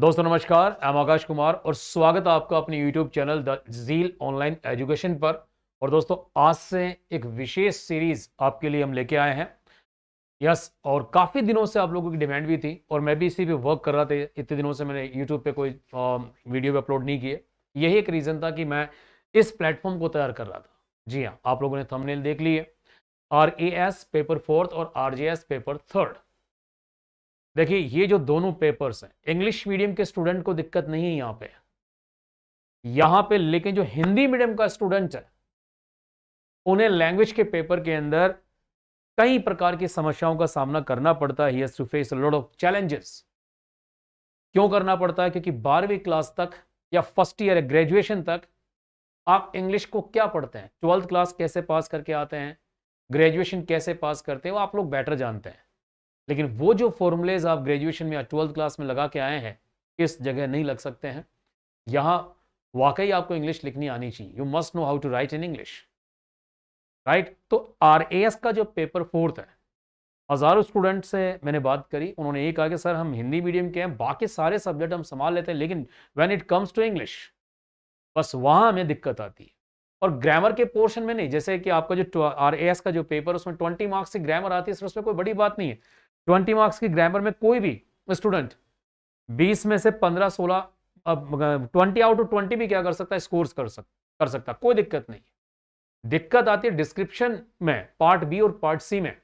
दोस्तों नमस्कार, मैं आकाश कुमार और स्वागत है आपका अपने YouTube channel the zeal online education पर। और दोस्तों आज से एक विशेष सीरीज आपके लिए हम लेके आए हैं। यस, और काफ़ी दिनों से आप लोगों की डिमांड भी थी और मैं भी इसी पे वर्क कर रहा था। इतने दिनों से मैंने YouTube पे कोई वीडियो अपलोड नहीं किए। यही एक रीज़न था कि मैं इस प्लेटफॉर्म को तैयार कर रहा था। जी हाँ, आप लोगों ने थंबनेल देख लिए। RAS पेपर फोर्थ और RJS पेपर थर्ड। देखिए ये जो दोनों पेपर्स हैं, इंग्लिश मीडियम के स्टूडेंट को दिक्कत नहीं है यहां पे, लेकिन जो हिंदी मीडियम का स्टूडेंट है उन्हें लैंग्वेज के पेपर के अंदर कई प्रकार की समस्याओं का सामना करना पड़ता है। To face lot of challenges. क्यों करना पड़ता है? क्योंकि 12वीं क्लास तक या फर्स्ट ईयर ग्रेजुएशन तक आप इंग्लिश को क्या पढ़ते हैं, 12th क्लास कैसे पास करके आते हैं, ग्रेजुएशन कैसे पास करते हैं, वो आप लोग बेटर जानते हैं। लेकिन वो जो फॉर्मूलेज आप ग्रेजुएशन में या 12th क्लास में लगा के आए हैं, इस जगह नहीं लग सकते हैं। यहां वाकई आपको इंग्लिश लिखनी आनी चाहिए। You must know how to write in English, right. तो RAS का जो पेपर फोर्थ है, हजारों स्टूडेंट से मैंने बात करी, उन्होंने ये कहा कि सर हम हिंदी मीडियम के हैं, बाकी सारे सब्जेक्ट हम संभाल लेते हैं, लेकिन when it comes to English बस वहां हमें दिक्कत आती है। और ग्रामर के पोर्शन में नहीं, जैसे कि आपका जो RAS का जो पेपर उसमें 20 मार्क्स की ग्रामर आती है सर, उसमें कोई बड़ी बात नहीं है। 20 मार्क्स की ग्रामर में कोई भी स्टूडेंट 20 में से 15-16, अब 20 आउट ऑफ 20 भी क्या कर सकता है, स्कोर्स कर सकता, कोई दिक्कत नहीं। दिक्कत आती है डिस्क्रिप्शन में, पार्ट बी और पार्ट सी में।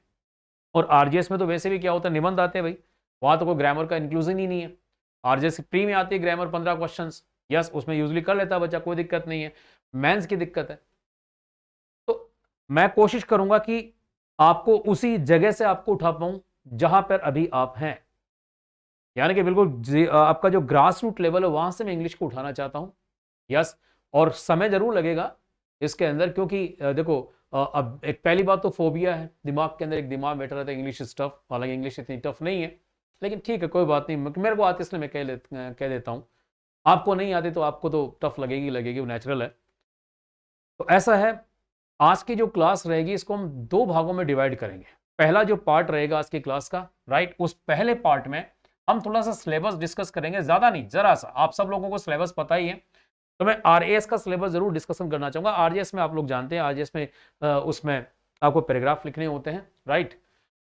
और RJS में तो वैसे भी क्या होता है, निबंध आते हैं भाई, वहां तो कोई ग्रामर का इंक्लूजन ही नहीं है। RJS प्री में आती है ग्रामर 15 क्वेश्चन। यस, उसमें यूजली कर लेता है बच्चा, कोई दिक्कत नहीं है। मेंस की दिक्कत है। तो मैं कोशिश करूंगा कि आपको उसी जगह से आपको उठा पाऊं जहां पर अभी आप हैं, यानी कि बिल्कुल आपका जो ग्रास रूट लेवल है वहां से मैं इंग्लिश को उठाना चाहता हूं। यस, और समय जरूर लगेगा इसके अंदर, क्योंकि देखो अब एक पहली बात तो फोबिया है दिमाग के अंदर, एक दिमाग बैठा रहता है इंग्लिश इज टफ। हालांकि इंग्लिश इतनी टफ नहीं है, लेकिन ठीक है, कोई बात नहीं। मेरे को आती है इसलिए मैं कह देता हूं। आपको नहीं आती तो आपको तो टफ लगेगी लगेगी, वो नेचुरल है। तो ऐसा है, आज की जो क्लास रहेगी इसको हम दो भागों में डिवाइड करेंगे। पहला जो पार्ट रहेगा आज की क्लास का, राइट, उस पहले पार्ट में हम थोड़ा सा सिलेबस डिस्कस करेंगे, ज्यादा नहीं, जरा सा। आप सब लोगों को सिलेबस पता ही है, तो मैं RAS का सिलेबस जरूर डिस्कशन करना चाहूंगा। RJS में आप लोग जानते हैं, RJS में उसमें आपको पैराग्राफ लिखने होते हैं, राइट।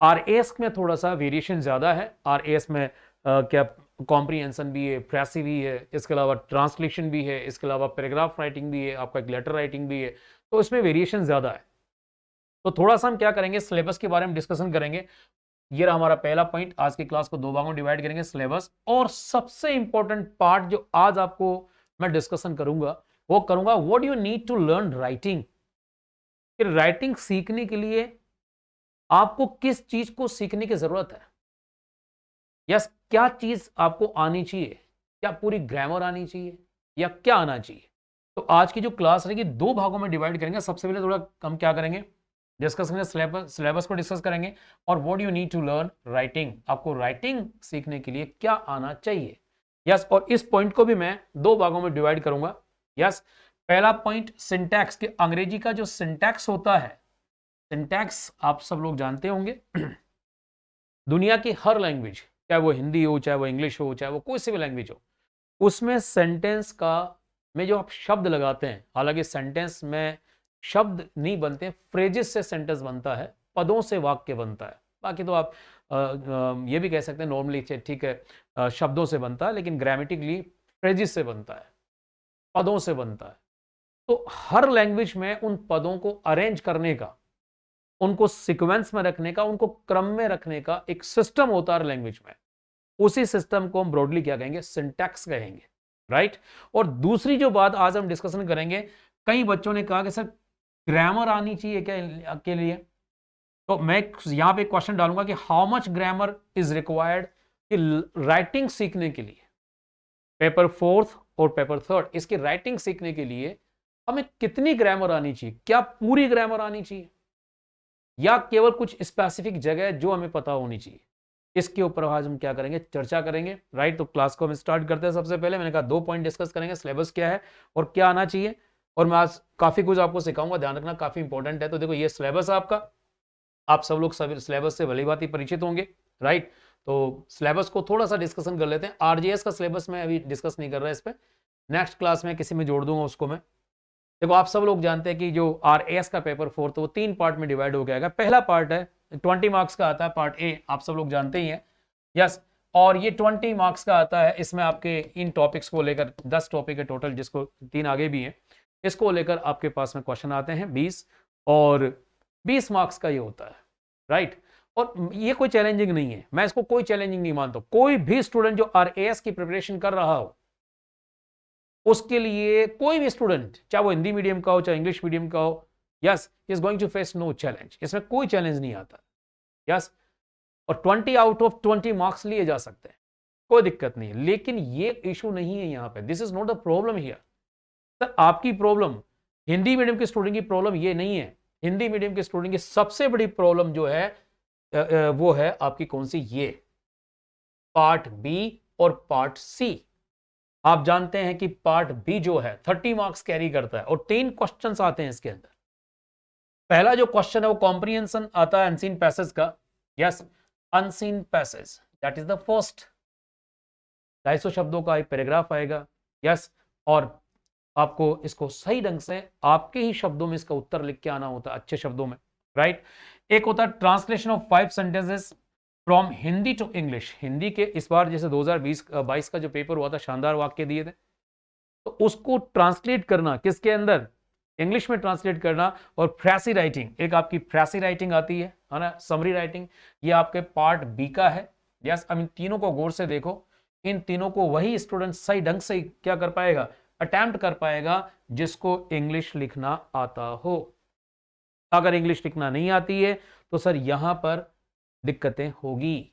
RAS में थोड़ा सा वेरिएशन ज्यादा है। RAS में क्या कॉम्प्रीहेंशन भी है, फ्रेसी भी है, इसके अलावा ट्रांसलेशन भी है, इसके अलावा पैराग्राफ राइटिंग भी है, आपका एक लेटर राइटिंग भी है, तो इसमें वेरिएशन ज्यादा है। तो थोड़ा सा हम क्या करेंगे, सिलेबस के बारे में डिस्कशन करेंगे। ये रहा हमारा पहला पॉइंट। आज की क्लास को दो भागों में डिवाइड करेंगे, सिलेबस। और सबसे इंपॉर्टेंट पार्ट जो आज आपको मैं डिस्कशन करूंगा, वो करूंगा what you need to learn writing. Writing सीखने के लिए आपको किस चीज को सीखने की जरूरत है। यस, क्या चीज आपको आनी चाहिए, क्या पूरी ग्रामर आनी चाहिए या क्या आना चाहिए। तो आज की जो क्लास रहेगी दो भागों में डिवाइड करेंगे। सबसे पहले थोड़ा हम क्या करेंगे, डिस्कस करेंगे सिलेबस को डिस्कस करेंगे, और what you need to learn writing, आपको राइटिंग सीखने के लिए क्या आना चाहिए। यस, और इस पॉइंट को भी मैं दो भागों में डिवाइड करूंगा। यस, पहला पॉइंट सिंटैक्स के, अंग्रेजी का जो सिंटैक्स होता है, सिंटैक्स आप सब लोग जानते होंगे। दुनिया की हर लैंग्वेज, चाहे वो हिंदी हो, चाहे वो इंग्लिश हो, चाहे वो कोई सी भी लैंग्वेज हो, उसमें सेंटेंस का में जो आप शब्द लगाते हैं, हालांकि सेंटेंस में शब्द नहीं बनते, फ्रेजेस से सेंटेंस बनता है, पदों से वाक्य बनता है। बाकी तो आप ये भी कह सकते हैं नॉर्मली, ठीक है, शब्दों से बनता है, लेकिन ग्रामेटिकली फ्रेजेस से बनता है, पदों से बनता है। तो हर लैंग्वेज में उन पदों को अरेंज करने का, उनको सीक्वेंस में रखने का, उनको क्रम में रखने का एक सिस्टम होता है लैंग्वेज में। उसी सिस्टम को हम ब्रॉडली क्या कहेंगे, सिंटैक्स कहेंगे, राइट। और दूसरी जो बात आज हम डिस्कशन करेंगे, कई बच्चों ने कहा कि सर ग्रामर आनी चाहिए क्या के लिए, तो मैं यहां पे क्वेश्चन डालूंगा कि how much grammar is required writing सीखने के लिए। पेपर फोर्थ और पेपर थर्ड, इसकी राइटिंग सीखने के लिए हमें कितनी ग्रामर आनी चाहिए, क्या पूरी ग्रामर आनी चाहिए या केवल कुछ स्पेसिफिक जगह जो हमें पता होनी चाहिए। इसके ऊपर आज हम क्या करेंगे, चर्चा करेंगे, राइट। तो क्लास को हम स्टार्ट करते हैं। सबसे पहले मैंने कहा दो पॉइंट डिस्कस करेंगे, सिलेबस क्या है और क्या आना चाहिए, और मैं आज काफी कुछ आपको सिखाऊंगा, ध्यान रखना काफी इंपॉर्टेंट है। तो देखो ये सिलेबस आपका, आप सब लोग सिलेबस से भली बात ही परिचित होंगे, राइट। तो सिलेबस को थोड़ा सा डिस्कशन कर लेते हैं। आरजीएस का सिलेबस मैं अभी डिस्कस नहीं कर रहा इस पर, नेक्स्ट क्लास में किसी में जोड़ दूंगा उसको मैं। देखो आप सब लोग जानते हैं कि जो आरएएस का पेपर 4 तो वो 3 पार्ट में डिवाइड हो जाएगा। पहला पार्ट है 20 मार्क्स का आता है, पार्ट ए, आप सब लोग जानते ही हैं। यस, और ये 20 मार्क्स का आता है। इसमें आपके इन टॉपिक्स को लेकर 10 टॉपिक है टोटल, जिसको 3 आगे भी हैं, इसको लेकर आपके पास में क्वेश्चन आते हैं 20, और 20 मार्क्स का ये होता है, राइट। और ये कोई चैलेंजिंग नहीं है, मैं इसको कोई चैलेंजिंग नहीं मानता। कोई भी स्टूडेंट जो आरएएस की प्रिपरेशन कर रहा हो, उसके लिए कोई भी स्टूडेंट, चाहे वो हिंदी मीडियम का हो चाहे इंग्लिश मीडियम का हो, yes, is going to face no challenge. इसमें कोई चैलेंज नहीं आता, यस। और 20 आउट ऑफ 20 मार्क्स लिए जा सकते हैं, कोई दिक्कत नहीं है। लेकिन ये इशू नहीं है यहां पे, this is not the problem here. Sir आपकी प्रॉब्लम, हिंदी मीडियम के स्टूडेंट की प्रॉब्लम ये नहीं है। हिंदी मीडियम के स्टूडेंट की सबसे बड़ी प्रॉब्लम जो है वो है आपकी कौन सी, ये पार्ट बी और पार्ट सी। आप जानते हैं कि पार्ट बी जो है 30 मार्क्स कैरी करता है और 3 क्वेश्चंस आते हैं इसके अंदर। पहला जो क्वेश्चन है वो कॉम्प्रिहेंशन आता है अनसीन पैसेज का। Yes, unseen passage that is the first 250 शब्दों का एक पैराग्राफ आएगा। यस, और आपको इसको सही ढंग से आपके ही शब्दों में इसका उत्तर लिख के आना होता है, अच्छे शब्दों में, राइट। एक होता है translation of 5 sentences from Hindi to English. Hindi के इस बार जैसे 2020-22 का जो पेपर हुआ था, शानदार वाक्य दिए थे, तो उसको ट्रांसलेट करना किसके अंदर, इंग्लिश में ट्रांसलेट करना। और फ्रेसी राइटिंग, एक आपकी फ्रेसी राइटिंग आती है ना, समरी राइटिंग, ये आपके पार्ट बी का है। यस, अब इन तीनों को गौर से देखो, इन तीनों को वही स्टूडेंट सही ढंग से क्या कर पाएगा, अटेम्प्ट कर पाएगा, जिसको इंग्लिश लिखना आता हो। अगर इंग्लिश लिखना नहीं आती है तो सर यहां पर दिक्कतें होगी,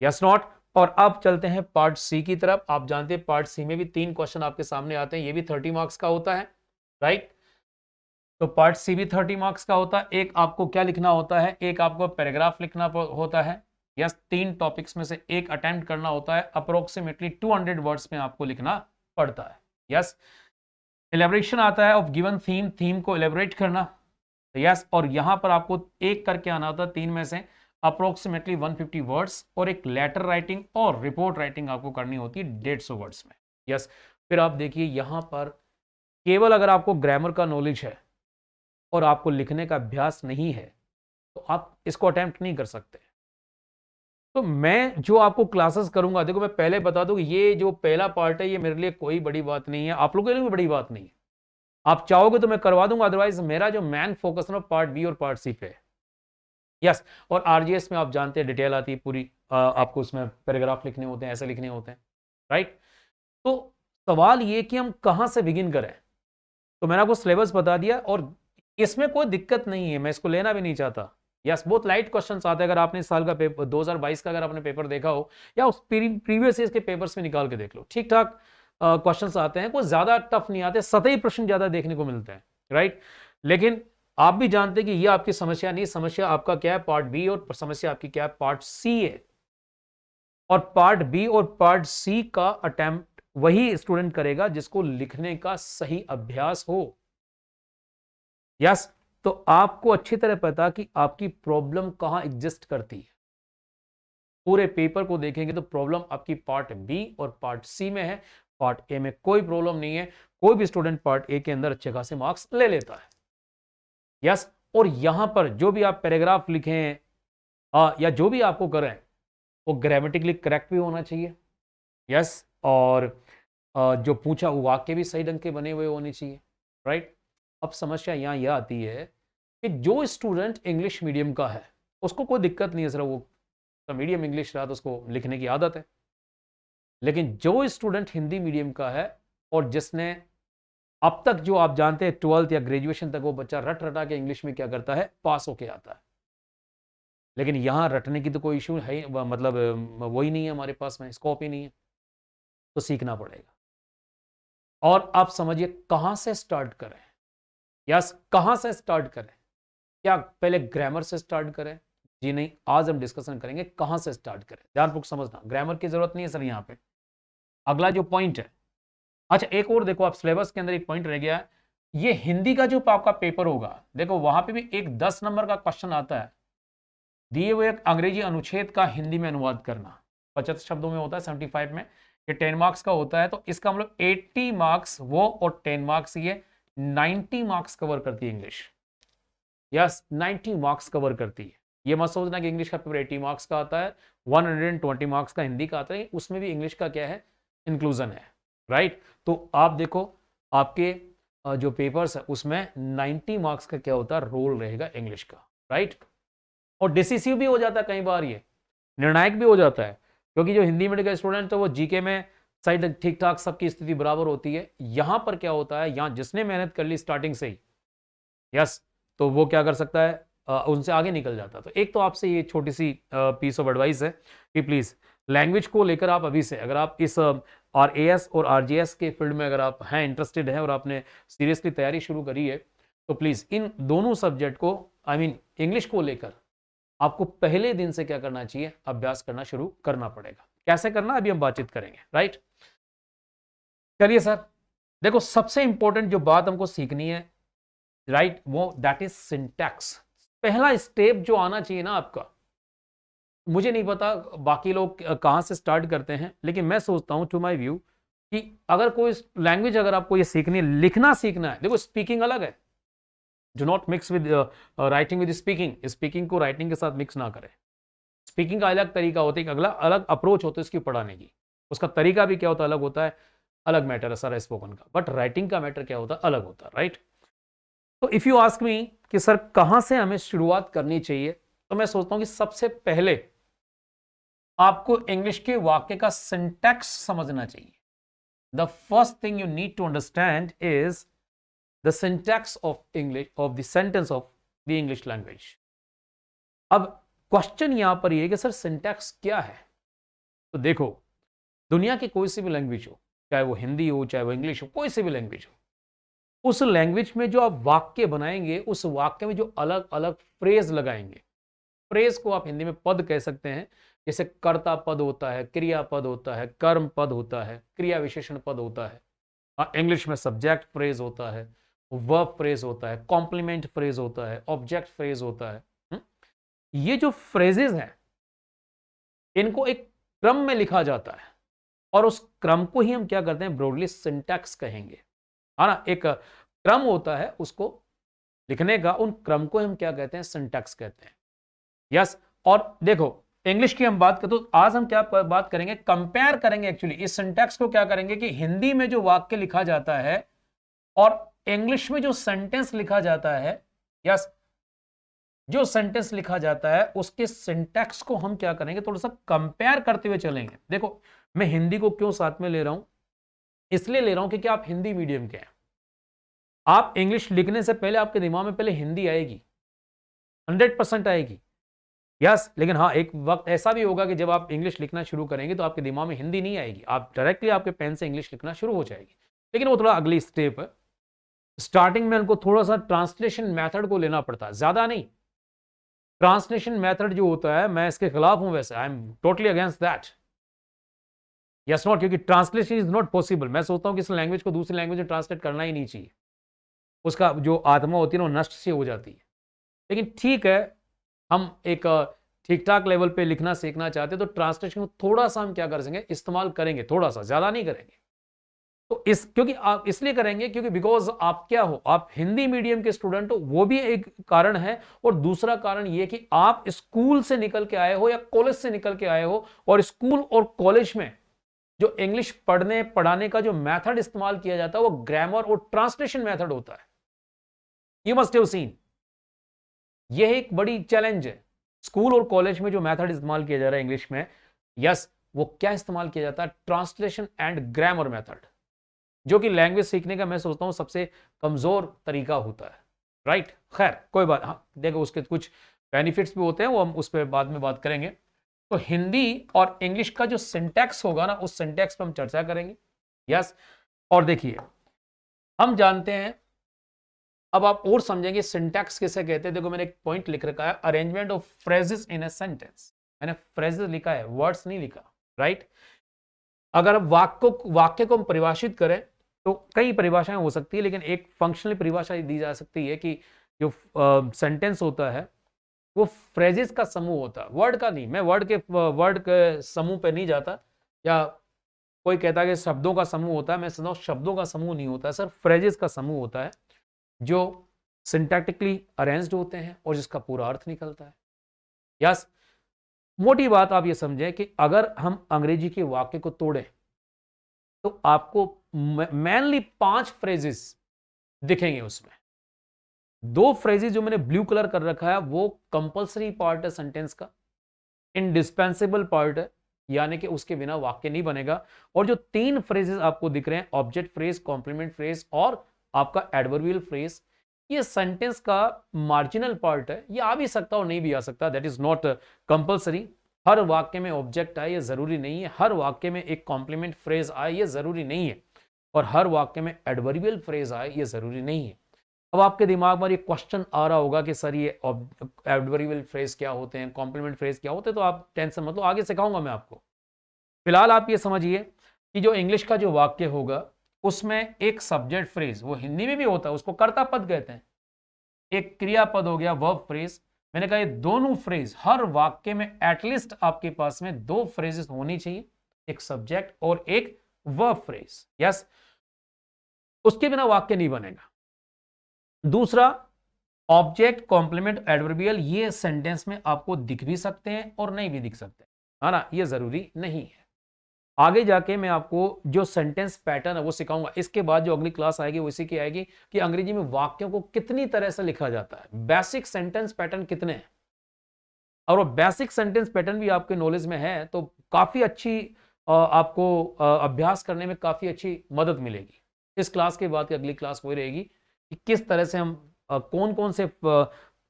यस नॉट। और अब चलते हैं पार्ट सी की तरफ। आप जानते हैं पार्ट सी में भी 3 क्वेश्चन आपके सामने आते हैं, ये भी 30 मार्क्स का होता है, राइट। तो पार्ट सी भी 30 मार्क्स का होता है। एक आपको क्या लिखना होता है, एक आपको पैराग्राफ लिखना होता है। यस, 3 टॉपिक्स में से एक अटेम्प्ट करना होता है, अप्रोक्सीमेटली 200 वर्ड्स में आपको लिखना पड़ता है। यस, एलेबरेशन आता है ऑफ गिवन थीम, थीम को एलेबरेट करना। यस, और यहां पर आपको एक करके आना होता है 3 में से, अप्रोक्सीमेटली 150 वर्ड्स, और एक लेटर राइटिंग और रिपोर्ट राइटिंग आपको करनी होती है 150 वर्ड्स में। यस, फिर आप देखिए यहां पर केवल अगर आपको ग्रामर का नॉलेज है और आपको लिखने का अभ्यास नहीं है तो आप इसको अटेम्प्ट नहीं कर सकते। तो मैं जो आपको क्लासेस करूंगा, देखो मैं पहले बता दूं, ये जो पहला पार्ट है ये मेरे लिए कोई बड़ी बात नहीं है, आप लोगों के लिए भी बड़ी बात नहीं है। आप चाहोगे तो मैं करवा दूंगा, अदरवाइज मेरा जो मेन फोकस है पार्ट बी और पार्ट सी पे है। यस, और आरजीएस में आप जानते हैं डिटेल आती है पूरी, आपको उसमें पैराग्राफ लिखने होते हैं, ऐसे लिखने होते हैं, राइट। तो सवाल ये कि हम कहां से बिगिन करें। तो मैंने आपको सिलेबस बता दिया और इसमें कोई दिक्कत नहीं है, मैं इसको लेना भी नहीं चाहता। यस, बहुत लाइट क्वेश्चंस आते हैं। अगर आपने इस साल का पेपर 2022 का अगर आपने पेपर देखा हो या उस प्रीवियस ईयर के पेपर्स में निकाल के देख लो, ठीक ठाक क्वेश्चंस आते हैं, कोई ज्यादा टफ नहीं आते, सतही प्रश्न ज्यादा देखने को मिलते हैं, राइट। लेकिन आप भी जानते हैं कि ये आपकी समस्या नहीं, समस्या आपका क्या है, पार्ट बी, और समस्या आपकी क्या है, पार्ट सी है। और पार्ट बी और पार्ट सी का अटेम्प्ट वही स्टूडेंट करेगा जिसको लिखने का सही अभ्यास हो। यस, तो आपको अच्छी तरह पता कि आपकी प्रॉब्लम कहां एग्जिस्ट करती है। पूरे पेपर को देखेंगे तो प्रॉब्लम आपकी पार्ट बी और पार्ट सी में है, पार्ट ए में कोई प्रॉब्लम नहीं है। कोई भी स्टूडेंट पार्ट ए के अंदर अच्छे खासे मार्क्स ले लेता है। यस, और यहां पर जो भी आप पैराग्राफ लिखें या जो भी आपको करें वो ग्रामेटिकली करेक्ट भी होना चाहिए। यस, और जो पूछा वो वाक्य भी सही ढंग के बने हुए होने चाहिए, राइट। अब समस्या यहाँ यह आती है कि जो स्टूडेंट इंग्लिश मीडियम का है उसको कोई दिक्कत नहीं है, सर वो मीडियम इंग्लिश रहा तो उसको लिखने की आदत है। लेकिन जो स्टूडेंट हिंदी मीडियम का है और जिसने अब तक, जो आप जानते हैं 12th या ग्रेजुएशन तक वो बच्चा रट रटा के इंग्लिश में क्या करता है, पास होके आता है। लेकिन यहां रटने की तो कोई इशू है, मतलब वही नहीं है, हमारे पास में स्कोप ही नहीं है, तो सीखना पड़ेगा। और आप समझिए कहां से स्टार्ट करें। यस, कहां से स्टार्ट करें, क्या पहले ग्रामर से स्टार्ट करें? जी नहीं, आज हम डिस्कशन करेंगे कहां से स्टार्ट करें। ध्यानपूर्वक समझना, ग्रामर की जरूरत नहीं है सर यहां पे। अगला जो पॉइंट है, अच्छा एक और देखो, आप सिलेबस के अंदर एक पॉइंट रह गया है, ये हिंदी का जो आपका पेपर होगा, देखो वहां पे भी एक 10 नंबर का क्वेश्चन आता है दिए हुए एक अंग्रेजी अनुच्छेद का हिंदी में अनुवाद करना 75 शब्दों में होता है, 75 में। ये 10 मार्क्स का होता है, तो इसका मतलब 80 मार्क्स वो और 10 मार्क्स ये, 90 मार्क्स कवर करती है इंग्लिश। यस, 90 मार्क्स कवर करती है। ये मत सोचना कि इंग्लिश का पेपर 80 मार्क्स का आता है, 120 मार्क्स का हिंदी का आता है, उसमें भी इंग्लिश का क्या है, इंक्लूजन है, राइट। तो आप देखो आपके जो पेपर्स है उसमें 90 मार्क्स का क्या होता है, रोल रहेगा इंग्लिश का, राइट। और डिसिसिव भी हो जाता है कई बार, ये निर्णायक भी हो जाता है, क्योंकि जो हिंदी मीडियम का स्टूडेंट तो वो जीके में साइड ठीक ठाक सबकी स्थिति बराबर होती है। यहां पर क्या होता है, यहां जिसने मेहनत कर ली स्टार्टिंग से ही, यस, तो वो क्या कर सकता है, उनसे आगे निकल जाता। तो एक तो आपसे ये छोटी सी पीस ऑफ एडवाइस है कि प्लीज लैंग्वेज को लेकर आप अभी से, अगर आप इस RAS और RGS के फील्ड में अगर आप हैं, इंटरेस्टेड हैं और आपने सीरियसली तैयारी शुरू करी है, तो प्लीज इन दोनों सब्जेक्ट को, आई मीन इंग्लिश को लेकर आपको पहले दिन से क्या करना चाहिए, अभ्यास करना शुरू करना पड़ेगा। कैसे करना अभी हम बातचीत करेंगे, राइट। चलिए सर, देखो सबसे इंपॉर्टेंट जो बात हमको सीखनी है, राइट, वो दैट इज सिंटैक्स। पहला स्टेप जो आना चाहिए ना आपका, मुझे नहीं पता बाकी लोग कहां से स्टार्ट करते हैं, लेकिन मैं सोचता हूं टू माय व्यू कि अगर कोई लैंग्वेज अगर आपको ये सीखनी है, लिखना सीखना है, देखो स्पीकिंग अलग है, do not mix with writing with speaking, speaking को राइटिंग के साथ मिक्स ना करें। स्पीकिंग का अलग तरीका होता है, अगला अलग अप्रोच होता है इसकी पढ़ाने की, उसका तरीका भी क्या होता है, अलग होता है, अलग मैटर है सारा स्पोकन का, बट राइटिंग का मैटर क्या होता है, अलग होता है, राइट। तो इफ यू आस्क मी कि सर कहां से हमें शुरुआत करनी चाहिए, तो मैं सोचता हूं कि सबसे पहले आपको इंग्लिश के वाक्य का सिंटैक्स समझना चाहिए। The first thing you need to understand is the syntax of English, of the sentence of the English language. अब क्वेश्चन यहां पर यह कि सर सिंटैक्स क्या है। तो देखो, दुनिया की कोई सी भी लैंग्वेज हो, चाहे वो हिंदी हो, चाहे वो इंग्लिश हो, कोई सी भी लैंग्वेज हो, उस लैंग्वेज में जो आप वाक्य बनाएंगे, उस वाक्य में जो अलग अलग फ्रेज लगाएंगे, फ्रेज को आप हिंदी में पद कह सकते हैं। जैसे कर्ता पद होता है, क्रिया पद होता है, कर्म पद होता है, क्रिया विशेषण पद होता है, इंग्लिश में सब्जेक्ट फ्रेज होता है, वर्ब फ्रेज होता है, कॉम्प्लीमेंट फ्रेज होता है, ऑब्जेक्ट फ्रेज होता है। ये जो फ्रेजेस हैं, इनको एक क्रम में लिखा जाता है, और उस क्रम को ही हम क्या करते हैं, ब्रॉडली सिंटैक्स कहेंगे, है ना। एक क्रम होता है उसको लिखने का, उन क्रम को हम क्या कहते हैं, सिंटैक्स कहते हैं। यस, और देखो इंग्लिश की हम बात करें तो आज हम क्या बात करेंगे, कंपेयर करेंगे एक्चुअली इस सिंटैक्स को। क्या करेंगे कि हिंदी में जो वाक्य लिखा जाता है और इंग्लिश में जो सेंटेंस लिखा जाता है, यस, जो सेंटेंस लिखा जाता है उसके सिंटैक्स को हम क्या करेंगे, थोड़ा सा कंपेयर करते हुए चलेंगे। देखो मैं हिंदी को क्यों साथ में ले रहा हूं, इसलिए ले रहा हूं क्योंकि आप हिंदी मीडियम के हैं। आप इंग्लिश लिखने से पहले आपके दिमाग में पहले हिंदी आएगी, 100% आएगी, यस। लेकिन हाँ, एक वक्त ऐसा भी होगा कि जब आप इंग्लिश लिखना शुरू करेंगे तो आपके दिमाग में हिंदी नहीं आएगी, आप डायरेक्टली आपके पेन से इंग्लिश लिखना शुरू हो जाएगी। लेकिन वो थोड़ा अगली स्टेप है। स्टार्टिंग में उनको थोड़ा सा ट्रांसलेशन मेथड को लेना पड़ता है, ज्यादा नहीं। ट्रांसलेशन मेथड जो होता है, मैं इसके खिलाफ हूं वैसे, I am totally against that, yes not, क्योंकि ट्रांसलेशन इज नॉट पॉसिबल। मैं सोचता हूं कि इस लैंग्वेज को दूसरी लैंग्वेज में ट्रांसलेट करना ही नहीं चाहिए, उसका जो आत्मा होती है ना वो नष्ट सी हो जाती है। लेकिन ठीक है, हम एक ठीक ठाक लेवल पे लिखना सीखना चाहते हैं तो ट्रांसलेशन को थोड़ा सा हम क्या कर सकेंगे, इस्तेमाल करेंगे, थोड़ा सा, ज्यादा नहीं करेंगे। तो इस क्योंकि आप इसलिए करेंगे क्योंकि बिकॉज आप क्या हो, आप हिंदी मीडियम के स्टूडेंट हो, वो भी एक कारण है। और दूसरा कारण ये कि आप स्कूल से निकल के आए हो या कॉलेज से निकल के आए हो, और स्कूल और कॉलेज में जो इंग्लिश पढ़ने पढ़ाने का जो मेथड इस्तेमाल किया जाता है वो ग्रामर और ट्रांसलेशन मेथड होता है। यू मस्ट हैव सीन, यह एक बड़ी चैलेंज है। स्कूल और कॉलेज में जो मेथड इस्तेमाल किया जा रहा है इंग्लिश में, यस, वो क्या इस्तेमाल किया जाता है, ट्रांसलेशन एंड ग्रामर मेथड, जो कि लैंग्वेज सीखने का मैं सोचता हूं सबसे कमजोर तरीका होता है, राइट। खैर कोई बात, हाँ देखो उसके कुछ बेनिफिट्स भी होते हैं, वो हम उस पर बाद में बात करेंगे। तो हिंदी और इंग्लिश का जो सिंटैक्स होगा ना, उस सिंटैक्स पर हम चर्चा करेंगे, यस। और देखिए हम जानते हैं, अब आप और समझेंगे सिंटैक्स किसे कहते हैं। देखो मैंने एक पॉइंट लिख रखा है, arrangement of phrases in a sentence. मैंने फ्रेजेस लिखा है, वर्ड्स नहीं लिखा, राइट। अगर अब वाक्य को हम परिभाषित करें तो कई परिभाषाएं हो सकती है, लेकिन एक फंक्शनल परिभाषा दी जा सकती है कि जो सेंटेंस होता है वो फ्रेजेस का समूह होता है, वर्ड का नहीं। मैं वर्ड के समूह पे नहीं जाता, या कोई कहता है कि शब्दों का समूह होता है, मैं समझता हूं शब्दों का समूह नहीं होता है सर, फ्रेजेस का समूह होता है जो सिंटैक्टिकली अरेंज्ड होते हैं और जिसका पूरा अर्थ निकलता है। यस, मोटी बात आप ये समझें कि अगर हम अंग्रेजी के वाक्य को तोड़ें तो आपको मेनली 5 फ्रेजेस दिखेंगे उसमें। 2 फ्रेजेस जो मैंने ब्लू कलर कर रखा है वो कंपलसरी पार्ट है सेंटेंस का, इंडिस्पेंसेबल पार्ट है, यानी कि उसके बिना वाक्य नहीं बनेगा। और जो 3 फ्रेजेस आपको दिख रहे हैं, ऑब्जेक्ट फ्रेज, कॉम्प्लीमेंट फ्रेज और आपका एडवर्बियल फ्रेज, ये सेंटेंस का मार्जिनल पार्ट है। ये आ भी सकता और नहीं भी आ सकता, दैट इज नॉट कंपलसरी। हर वाक्य में ऑब्जेक्ट आए ये जरूरी नहीं है, हर वाक्य में एक कॉम्प्लीमेंट फ्रेज आए ये जरूरी नहीं है, और हर वाक्य में एडवर्बियल फ्रेज आए ये जरूरी नहीं है। अब आपके दिमाग में ये क्वेश्चन आ रहा होगा कि सर ये एडवर्बियल फ्रेज क्या होते हैं, कॉम्प्लीमेंट फ्रेज क्या होते हैं, तो आप टेंशन मत लो, आगे सिखाऊंगा मैं आपको। फिलहाल आप ये समझिए कि जो इंग्लिश का जो वाक्य होगा उसमें एक सब्जेक्ट फ्रेज, वो हिंदी में भी होता है, उसको कर्ता पद कहते हैं, एक क्रियापद हो गया वर्ब फ्रेज। मैंने कहा ये दोनों फ्रेज हर वाक्य में एटलीस्ट आपके पास में 2 फ्रेजेस होनी चाहिए, एक सब्जेक्ट और एक वर्ब फ्रेज। यस, उसके बिना वाक्य नहीं बनेगा। दूसरा, ऑब्जेक्ट, कॉम्प्लीमेंट, एडवर्बियल, ये सेंटेंस में आपको दिख भी सकते हैं और नहीं भी दिख सकते, है ना, ये जरूरी नहीं है। आगे जाके मैं आपको जो सेंटेंस पैटर्न है वो सिखाऊंगा। इसके बाद जो अगली क्लास आएगी वो इसी की आएगी कि अंग्रेजी में वाक्यों को कितनी तरह से लिखा जाता है, बेसिक सेंटेंस पैटर्न कितने हैं। और वो बेसिक सेंटेंस पैटर्न भी आपके नॉलेज में है तो काफी अच्छी आपको अभ्यास करने में काफी अच्छी मदद मिलेगी। इस क्लास के बाद की अगली क्लास वही रहेगी कि किस तरह से हम कौन कौन से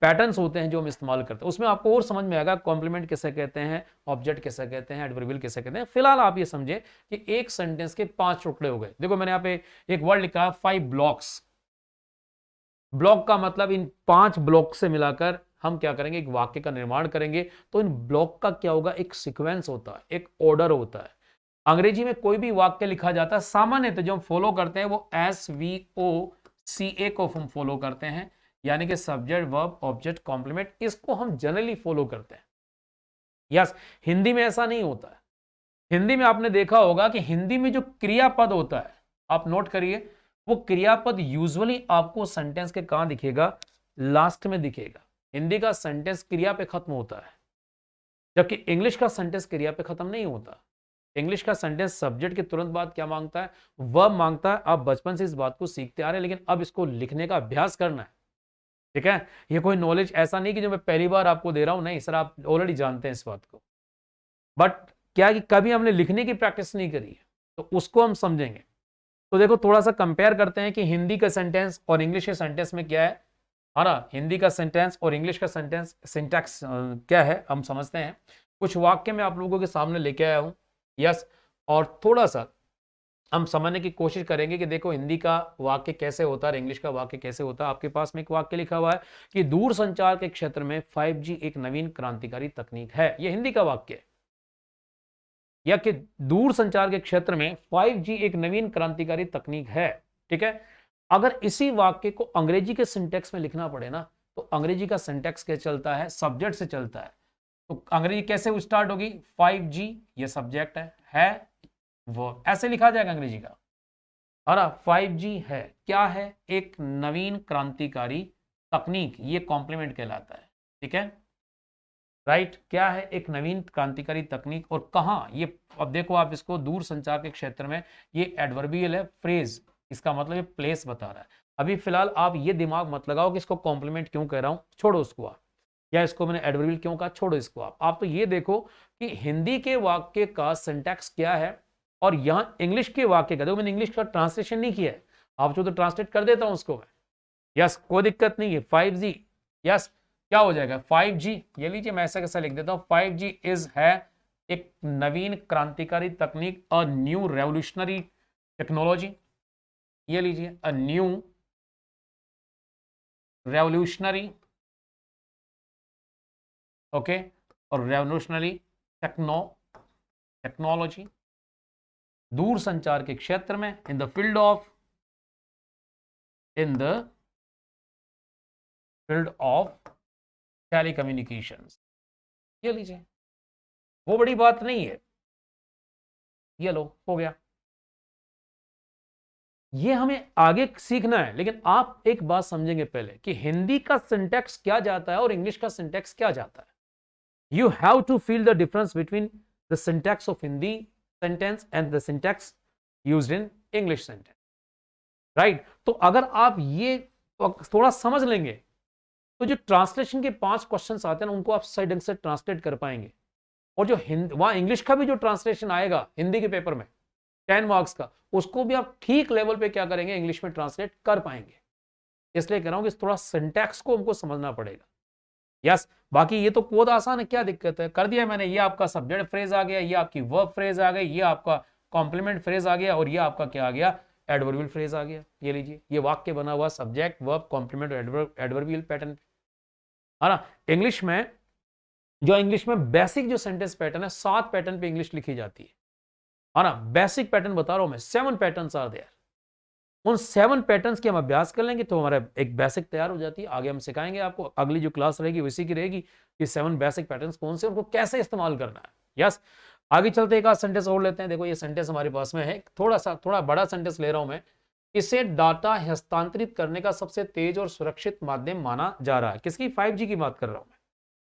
पैटर्न्स होते हैं जो हम इस्तेमाल करते हैं, उसमें आपको और समझ में आएगा कॉम्प्लीमेंट किसे कहते हैं, ऑब्जेक्ट किसे कहते हैं, एडवर्बियल किसे कहते हैं। फिलहाल आप ये समझे कि एक सेंटेंस के 5 टुकड़े हो गए। देखो मैंने यहाँ पे एक वर्ड लिखा है 5 ब्लॉक्स। ब्लॉक का मतलब इन 5 ब्लॉक से मिलाकर हम क्या करेंगे, एक वाक्य का निर्माण करेंगे। तो इन ब्लॉक का क्या होगा, एक सीक्वेंस होता है, एक ऑर्डर होता है। अंग्रेजी में कोई भी वाक्य लिखा जाता है सामान्यतः जो हम फॉलो करते हैं वो SVOCA को हम फॉलो करते हैं, यानी कि सब्जेक्ट, वर्ब, ऑब्जेक्ट, कॉम्प्लीमेंट, इसको हम जनरली फॉलो करते हैं। यस, हिंदी में ऐसा नहीं होता है। हिंदी में आपने देखा होगा कि हिंदी में जो क्रियापद होता है, आप नोट करिए, वो क्रियापद यूजुअली आपको सेंटेंस के कहां दिखेगा, लास्ट में दिखेगा। हिंदी का सेंटेंस क्रिया पे खत्म होता है, जबकि इंग्लिश का सेंटेंस क्रिया पे खत्म नहीं होता। इंग्लिश का सेंटेंस सब्जेक्ट के तुरंत बाद क्या मांगता है, वर्ब मांगता है। आप बचपन से इस बात को सीखते आ रहे हैं, लेकिन अब इसको लिखने का अभ्यास करना है। ठीक है, ये कोई नॉलेज ऐसा नहीं कि जो मैं पहली बार आपको दे रहा हूं, नहीं सर, आप ऑलरेडी जानते हैं इस बात को। बट क्या है कि कभी हमने लिखने की प्रैक्टिस नहीं करी है, तो उसको हम समझेंगे। तो देखो थोड़ा सा कंपेयर करते हैं कि हिंदी का सेंटेंस और इंग्लिश के सेंटेंस में क्या है ना। हिंदी का सेंटेंस और इंग्लिश का सेंटेंस सिंटैक्स क्या है हम समझते हैं। कुछ वाक्य मैं आप लोगों के सामने लेके आया हूं। यस, और थोड़ा सा हम समझने की कोशिश करेंगे कि देखो हिंदी का वाक्य कैसे होता है और इंग्लिश का वाक्य कैसे होता है। आपके पास में एक वाक्य लिखा हुआ है कि दूर संचार के क्षेत्र में 5G एक नवीन क्रांतिकारी तकनीक है। यह हिंदी का वाक्य है, या कि दूर संचार के क्षेत्र में 5G एक नवीन क्रांतिकारी तकनीक है। ठीक है, अगर इसी वाक्य को अंग्रेजी के सिंटेक्स में लिखना पड़े ना, तो अंग्रेजी का सिंटेक्स क्या चलता है, सब्जेक्ट से चलता है। तो अंग्रेजी कैसे स्टार्ट होगी, 5G ये सब्जेक्ट है वो ऐसे लिखा जाएगा अंग्रेजी का, है ना। 5G है, क्या है, एक नवीन क्रांतिकारी तकनीक, ये कॉम्प्लीमेंट कहलाता है। ठीक है, राइट, क्या है, एक नवीन क्रांतिकारी तकनीक। और कहां ये, अब देखो आप इसको दूर संचार के क्षेत्र में, ये एडवर्बियल है, फ्रेज, इसका मतलब ये प्लेस बता रहा है। अभी फिलहाल आप ये दिमाग मत लगाओ कि इसको कॉम्प्लीमेंट क्यों कह रहा हूं, छोड़ो उसको आप, या इसको मैंने एडवर्बियल क्यों कहा, छोड़ो इसको आप तो ये देखो कि हिंदी के वाक्य का सिंटैक्स क्या है और यहां इंग्लिश के वाक्य का। देखो मैंने इंग्लिश का ट्रांसलेशन नहीं किया है, आप जो तो ट्रांसलेट कर देता हूं उसको मैं। यस, कोई दिक्कत नहीं है। 5G, यस, क्या हो जाएगा 5G, ये लीजिए मैं ऐसा कैसा लिख देता हूं, 5G इज है एक नवीन क्रांतिकारी तकनीक, अ न्यू रेवोल्यूशनरी टेक्नोलॉजी। ये लीजिए, अ न्यू रेवोल्यूशनरी, ओके, और रेवोल्यूशनरी टेक्नोलॉजी दूर संचार के क्षेत्र में, in the field of telecommunications. ये लीजिए, वो बड़ी बात नहीं है, ये लो हो गया। ये हमें आगे सीखना है, लेकिन आप एक बात समझेंगे पहले कि हिंदी का सिंटैक्स क्या जाता है और इंग्लिश का सिंटैक्स क्या जाता है। You have to feel the difference between the syntax of Hindi sentence and the syntax used in English sentence, right? तो अगर आप ये थोड़ा समझ लेंगे तो जो ट्रांसलेशन के 5 क्वेश्चंस आते हैं ना, उनको आप सही ढंग से ट्रांसलेट कर पाएंगे। और जो वहां इंग्लिश का भी जो ट्रांसलेशन आएगा हिंदी के पेपर में 10 मार्क्स का, उसको भी आप ठीक लेवल पे क्या करेंगे, इंग्लिश में ट्रांसलेट कर पाएंगे। इसलिए कह रहा हूं कि थोड़ा सिंटैक्स को हमको समझना पड़ेगा। यस, बाकी ये तो कोड आसान है, क्या दिक्कत है, कर दिया मैंने। ये आपका सब्जेक्ट फ्रेज आ गया, ये आपकी वर्ब फ्रेज आ गई, ये आपका कॉम्प्लीमेंट फ्रेज आ गया, और ये आपका क्या आ गया, एडवर्बियल फ्रेज आ गया। ये लीजिए, ये वाक्य बना हुआ subject verb complement adverbial pattern, है ना। इंग्लिश में बेसिक जो सेंटेंस पैटर्न है, 7 पैटर्न पे इंग्लिश लिखी जाती है ना। बेसिक पैटर्न बता रहा हूं मैं, 7 पैटर्न्स आर देयर। उन 7 पैटर्न्स की हम अभ्यास कर लेंगे तो हमारा एक बेसिक तैयार हो जाती है। आगे हम सिखाएंगे आपको, अगली जो क्लास रहेगी उसी की रहेगी कि 7 बेसिक पैटर्न्स कौन से, उनको कैसे इस्तेमाल करना है। यस, आगे चलते एक आध सेंटेंस और लेते हैं। देखो ये सेंटेंस हमारे पास में है, थोड़ा बड़ा सेंटेंस ले रहा हूं मैं। इसे डाटा हस्तांतरित करने का सबसे तेज और सुरक्षित माध्यम माना जा रहा है। किसकी, 5G की बात कर रहा हूं मैं।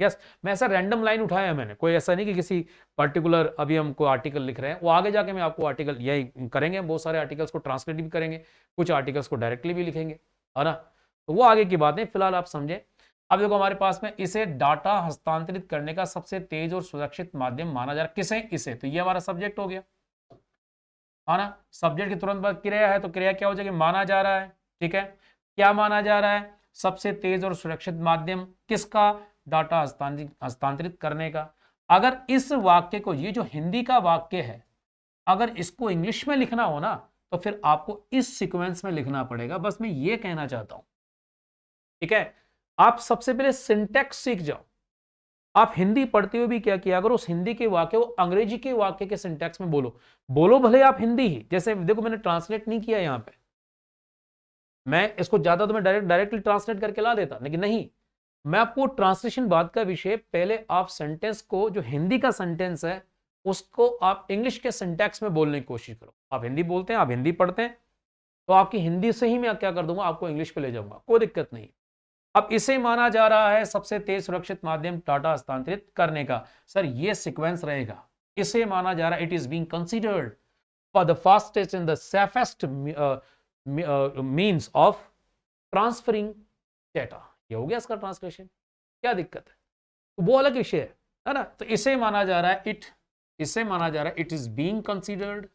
यस, मैं ऐसा रैंडम लाइन उठाया है मैंने, कोई ऐसा नहीं कि किसी पर्टिकुलर अभी हमको आर्टिकल लिख रहे हैं, वो आगे जाके मैं आपको आर्टिकल यही करेंगे, बहुत सारे आर्टिकल्स को ट्रांसलेट भी करेंगे, कुछ आर्टिकल्स को डायरेक्टली भी लिखेंगे, है ना। तो वो आगे की बात है, फिलहाल आप समझे। अब देखो हमारे पास में इसे डाटा हस्तांतरित करने का सबसे तेज और सुरक्षित माध्यम माना जा रहा है। किसे, इसे, तो ये हमारा सब्जेक्ट हो गया, है ना। सब्जेक्ट की तुरंत बाद क्रिया है, तो क्रिया क्या हो जाएगी, माना जा रहा है। ठीक है, क्या माना जा रहा है, सबसे तेज और सुरक्षित माध्यम किसका, डाटा हस्तांतरित करने का। अगर इस वाक्य को, ये जो हिंदी का वाक्य है, अगर इसको इंग्लिश में लिखना हो ना, तो फिर आपको इस सीक्वेंस में लिखना पड़ेगा। बस मैं ये कहना चाहता हूं, ठीक है। आप सबसे पहले सिंटैक्स सीख जाओ। आप हिंदी पढ़ते हुए भी क्या किया, अगर उस हिंदी के वाक्य को अंग्रेजी के वाक्य के सिंटैक्स में बोलो, भले आप हिंदी ही, जैसे देखो मैंने ट्रांसलेट नहीं किया यहां पे, मैं इसको ज्यादा तो मैं डायरेक्टली ट्रांसलेट करके ला देता, लेकिन नहीं, मैं आपको ट्रांसलेशन बात का विषय, पहले आप सेंटेंस को, जो हिंदी का सेंटेंस है, उसको आप इंग्लिश के सिंटैक्स में बोलने की कोशिश करो। आप हिंदी बोलते हैं, आप हिंदी पढ़ते हैं, तो आपकी हिंदी से ही मैं क्या कर दूंगा, आपको इंग्लिश पे ले जाऊंगा, कोई दिक्कत नहीं। अब इसे माना जा रहा है सबसे तेज सुरक्षित माध्यम डाटा हस्तांतरित करने का। सर ये सीक्वेंस रहेगा, इसे माना जा रहा है, it is being considered for the fastest and the safest means of transferring data. ये हो गया इसका ट्रांसलेशन, क्या दिक्कत है, तो वो अलग विषय है ना। तो इसे माना जा रहा है, it is being considered,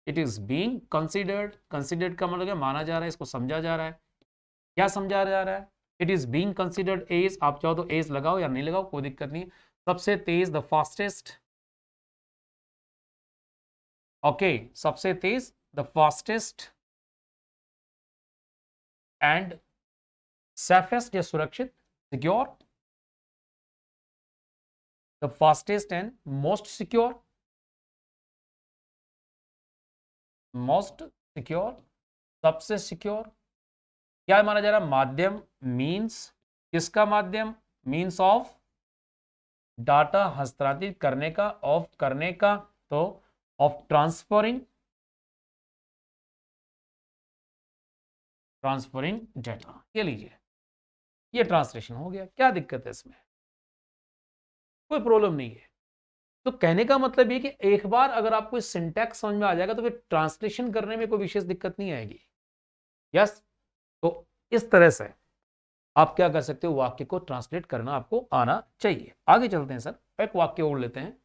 it is being considered. Considered का मतलब माना जा रहा है, इसको समझा जा रहा है। क्या समझा जा रहा है, it is being considered as, आप चाहो तो एज लगाओ या नहीं लगाओ, कोई दिक्कत नहीं। सबसे तेज, द फास्टेस्ट, ओके, सबसे तेज, द फास्टेस्ट एंड सेफेस्ट या सुरक्षित, secure, the fastest and most secure, most secure, सबसे सिक्योर। क्या माना जा रहा है, माध्यम, मीन्स, किसका माध्यम, मीन्स ऑफ डाटा हस्तांतरित करने का, ऑफ करने का, तो ऑफ ट्रांसफरिंग डेटा। ये लीजिए, ये ट्रांसलेशन हो गया, क्या दिक्कत है इसमें, कोई प्रॉब्लम नहीं है। तो कहने का मतलब ये कि एक बार अगर आपको सिंटैक्स समझ में आ जाएगा तो फिर ट्रांसलेशन करने में कोई विशेष दिक्कत नहीं आएगी। यस, तो इस तरह से आप क्या कर सकते हो, वाक्य को ट्रांसलेट करना आपको आना चाहिए। आगे चलते हैं सर, एक वाक्य और लेते हैं।